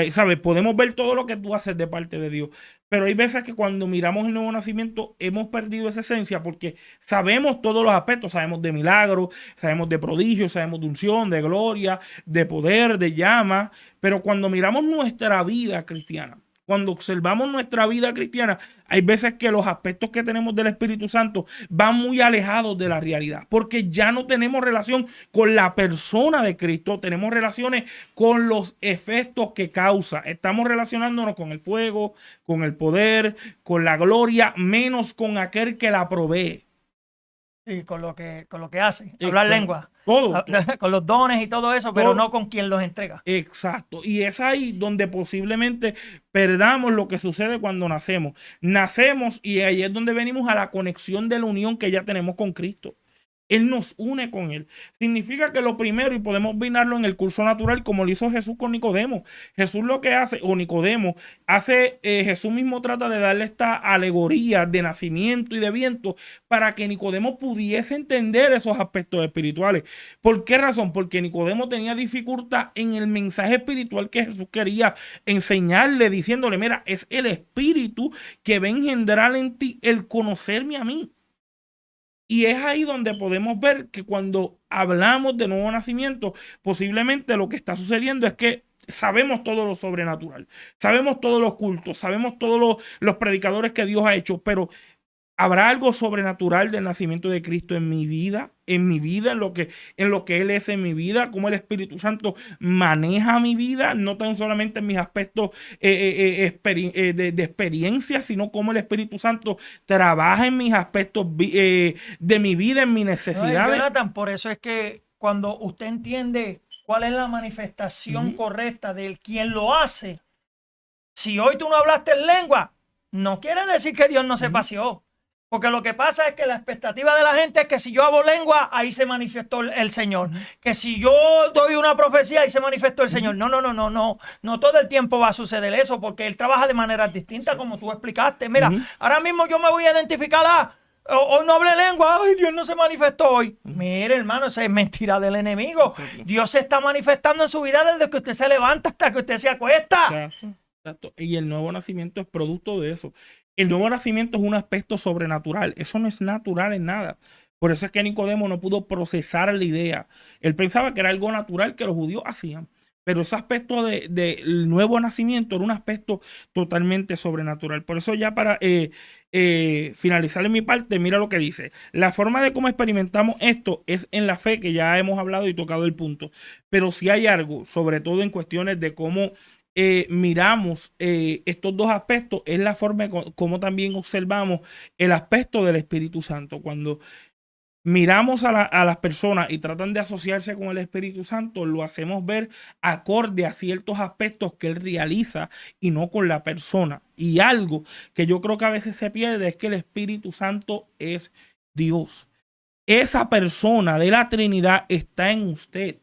Speaker 2: ¿sabes? Podemos ver todo lo que tú haces de parte de Dios. Pero hay veces que cuando miramos el nuevo nacimiento hemos perdido esa esencia porque sabemos todos los aspectos. Sabemos de milagros, sabemos de prodigios, sabemos de unción, de gloria, de poder, de llama. Pero cuando miramos nuestra vida cristiana, cuando observamos nuestra vida cristiana, hay veces que los aspectos que tenemos del Espíritu Santo van muy alejados de la realidad, porque ya no tenemos relación con la persona de Cristo, tenemos relaciones con los efectos que causa. Estamos relacionándonos con el fuego, con el poder, con la gloria, menos con aquel que la provee.
Speaker 3: Sí, con lo que hace, hablar lengua.
Speaker 2: Todo.
Speaker 3: Con los dones y todo eso, pero no con quien los entrega.
Speaker 2: Exacto. Y es ahí donde posiblemente perdamos lo que sucede cuando nacemos. Nacemos y ahí es donde venimos a la conexión de la unión que ya tenemos con Cristo. Él nos une con Él. Significa que lo primero, y podemos vinarlo en el curso natural como lo hizo Jesús con Nicodemo. Jesús lo que hace, o Nicodemo, Jesús mismo trata de darle esta alegoría de nacimiento y de viento para que Nicodemo pudiese entender esos aspectos espirituales. ¿Por qué razón? Porque Nicodemo tenía dificultad en el mensaje espiritual que Jesús quería enseñarle, diciéndole, mira, es el Espíritu que va a engendrar en ti el conocerme a mí. Y es ahí donde podemos ver que cuando hablamos de nuevo nacimiento, posiblemente lo que está sucediendo es que sabemos todo lo sobrenatural, sabemos todos los cultos, sabemos todos los predicadores que Dios ha hecho, pero ¿habrá algo sobrenatural del nacimiento de Cristo en mi vida, en lo que Él es en mi vida? ¿Cómo el Espíritu Santo maneja mi vida? No tan solamente en mis aspectos de experiencia, sino cómo el Espíritu Santo trabaja en mis aspectos de mi vida, en mis necesidades.
Speaker 3: Jonathan, por eso es que cuando usted entiende cuál es la manifestación correcta del quien lo hace, si hoy tú no hablaste en lengua, no quiere decir que Dios no se paseó. Porque lo que pasa es que la expectativa de la gente es que si yo hago lengua, ahí se manifestó el Señor. Que si yo doy una profecía, ahí se manifestó el Señor. No, no, no, no, no. No todo el tiempo va a suceder eso, porque Él trabaja de maneras distintas, como tú explicaste. Mira, ahora mismo yo me voy a identificar hoy no hablé lengua, ay, Dios no se manifestó hoy. Mire, hermano, esa es mentira del enemigo. Dios se está manifestando en su vida desde que usted se levanta hasta que usted se acuesta.
Speaker 2: Exacto, exacto. Y el nuevo nacimiento es producto de eso. El nuevo nacimiento es un aspecto sobrenatural. Eso no es natural en nada. Por eso es que Nicodemo no pudo procesar la idea. Él pensaba que era algo natural que los judíos hacían. Pero ese aspecto del nuevo nacimiento era un aspecto totalmente sobrenatural. Por eso ya para finalizar en mi parte, mira lo que dice. La forma de cómo experimentamos esto es en la fe, que ya hemos hablado y tocado el punto. Pero si hay algo, sobre todo en cuestiones de cómo miramos estos dos aspectos, es la forma como también observamos el aspecto del Espíritu Santo. Cuando miramos a las personas y tratan de asociarse con el Espíritu Santo, lo hacemos ver acorde a ciertos aspectos que Él realiza y no con la persona. Y algo que yo creo que a veces se pierde es que el Espíritu Santo es Dios. Esa persona de la Trinidad está en usted.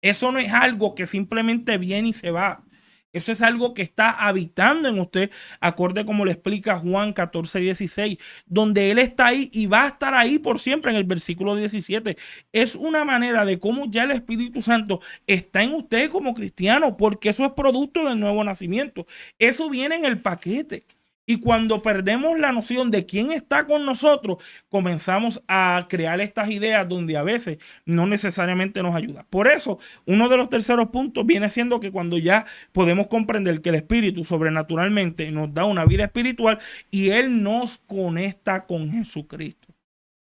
Speaker 2: Eso no es algo que simplemente viene y se va. Eso es algo que está habitando en usted, acorde como le explica Juan 14:16, donde Él está ahí y va a estar ahí por siempre en el versículo 17. Es una manera de cómo ya el Espíritu Santo está en usted como cristiano, porque eso es producto del nuevo nacimiento. Eso viene en el paquete. Y cuando perdemos la noción de quién está con nosotros, comenzamos a crear estas ideas donde a veces no necesariamente nos ayuda. Por eso, uno de los terceros puntos viene siendo que cuando ya podemos comprender que el Espíritu sobrenaturalmente nos da una vida espiritual y Él nos conecta con Jesucristo.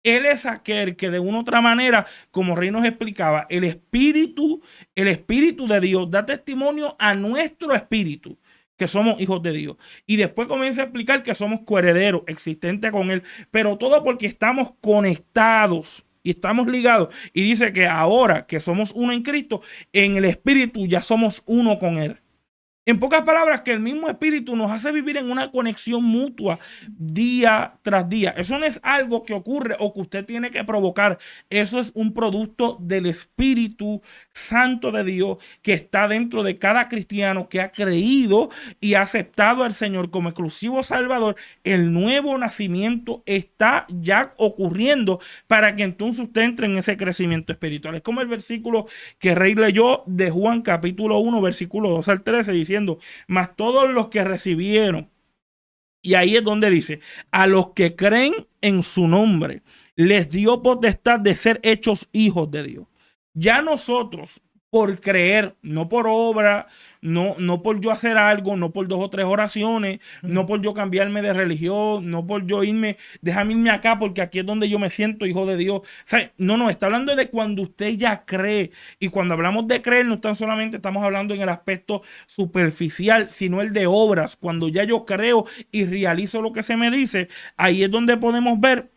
Speaker 2: Él es aquel que de una u otra manera, como Rey nos explicaba, el Espíritu de Dios da testimonio a nuestro espíritu que somos hijos de Dios. Y después comienza a explicar que somos coherederos, existentes con Él, pero todo porque estamos conectados y estamos ligados. Y dice que ahora que somos uno en Cristo, en el Espíritu ya somos uno con Él. En pocas palabras, que el mismo Espíritu nos hace vivir en una conexión mutua día tras día. Eso no es algo que ocurre o que usted tiene que provocar. Eso es un producto del Espíritu Santo de Dios que está dentro de cada cristiano que ha creído y ha aceptado al Señor como exclusivo Salvador. El nuevo nacimiento está ya ocurriendo para que entonces usted entre en ese crecimiento espiritual. Es como el versículo que Rey leyó de Juan capítulo 1, versículo 2 al 13, diciendo: mas todos los que recibieron, y ahí es donde dice, a los que creen en su nombre, les dio potestad de ser hechos hijos de Dios. Ya nosotros, por creer, no por obra, no por yo hacer algo, no por 2 o 3 oraciones, no por yo cambiarme de religión, no por yo déjame irme acá porque aquí es donde yo me siento hijo de Dios. O sea, no, está hablando de cuando usted ya cree. Y cuando hablamos de creer, no tan solamente estamos hablando en el aspecto superficial, sino el de obras. Cuando ya yo creo y realizo lo que se me dice, ahí es donde podemos ver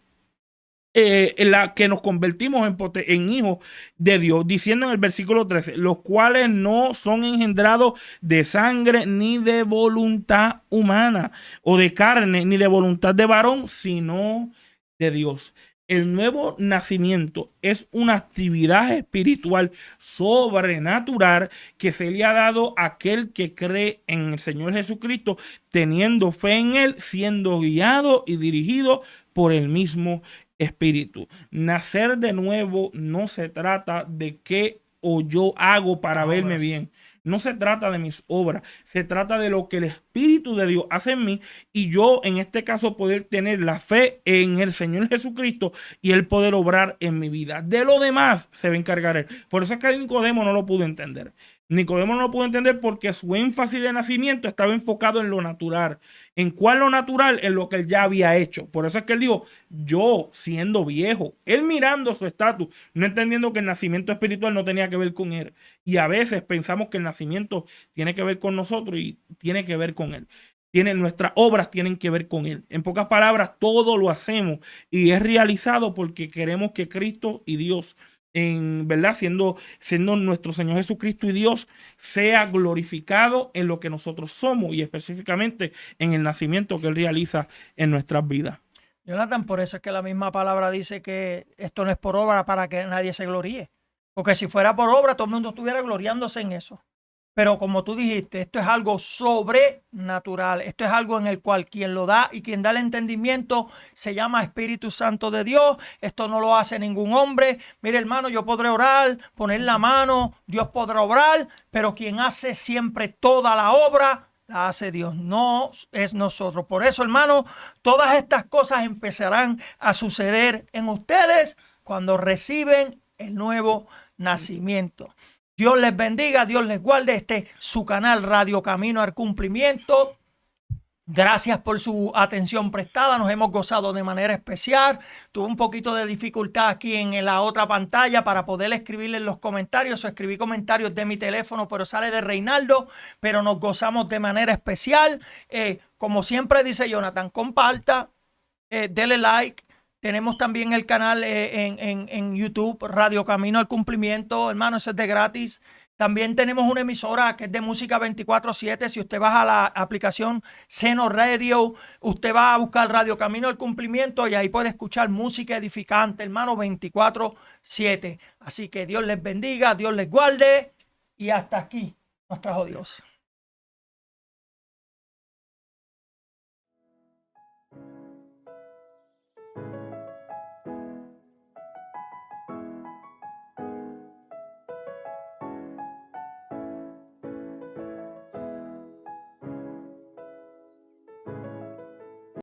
Speaker 2: en la que nos convertimos en hijos de Dios, diciendo en el versículo 13, los cuales no son engendrados de sangre ni de voluntad humana o de carne ni de voluntad de varón, sino de Dios. El nuevo nacimiento es una actividad espiritual sobrenatural que se le ha dado a aquel que cree en el Señor Jesucristo, teniendo fe en Él, siendo guiado y dirigido por el mismo Espíritu. Nacer de nuevo no se trata de qué o yo hago para verme bien. No se trata de mis obras, se trata de lo que el Espíritu de Dios hace en mí y yo en este caso poder tener la fe en el Señor Jesucristo y Él poder obrar en mi vida. De lo demás se va a encargar Él. Por eso es que Nicodemo no lo pudo entender. Nicodemo no lo pudo entender porque su énfasis de nacimiento estaba enfocado en lo natural. ¿En cuál lo natural? En lo que él ya había hecho. Por eso es que él dijo, yo siendo viejo, él mirando su estatus, no entendiendo que el nacimiento espiritual no tenía que ver con él. Y a veces pensamos que el nacimiento tiene que ver con nosotros y tiene que ver con él. Nuestras obras tienen que ver con Él. En pocas palabras, todo lo hacemos y es realizado porque queremos que Cristo y Dios, en verdad, siendo nuestro Señor Jesucristo y Dios, sea glorificado en lo que nosotros somos y específicamente en el nacimiento que Él realiza en nuestras vidas.
Speaker 3: Jonathan, por eso es que la misma palabra dice que esto no es por obra para que nadie se gloríe. Porque si fuera por obra, todo el mundo estuviera gloriándose en eso. Pero como tú dijiste, esto es algo sobrenatural. Esto es algo en el cual quien lo da y quien da el entendimiento se llama Espíritu Santo de Dios. Esto no lo hace ningún hombre. Mire, hermano, yo podré orar, poner la mano, Dios podrá obrar, pero quien hace siempre toda la obra la hace Dios, no es nosotros. Por eso, hermano, todas estas cosas empezarán a suceder en ustedes cuando reciben el nuevo nacimiento. Dios les bendiga, Dios les guarde. Este su canal Radio Camino al Cumplimiento. Gracias por su atención prestada, nos hemos gozado de manera especial. Tuve un poquito de dificultad aquí en la otra pantalla para poder escribirle en los comentarios, o escribí comentarios de mi teléfono, pero sale de Reinaldo, pero nos gozamos de manera especial. Como siempre dice Jonathan, comparta, dele like. Tenemos también el canal en YouTube, Radio Camino al Cumplimiento, hermano, eso es de gratis. También tenemos una emisora que es de música 24/7. Si usted baja la aplicación Seno Radio, usted va a buscar Radio Camino al Cumplimiento y ahí puede escuchar música edificante, hermano, 24/7. Así que Dios les bendiga, Dios les guarde y hasta aquí nos trajo Dios.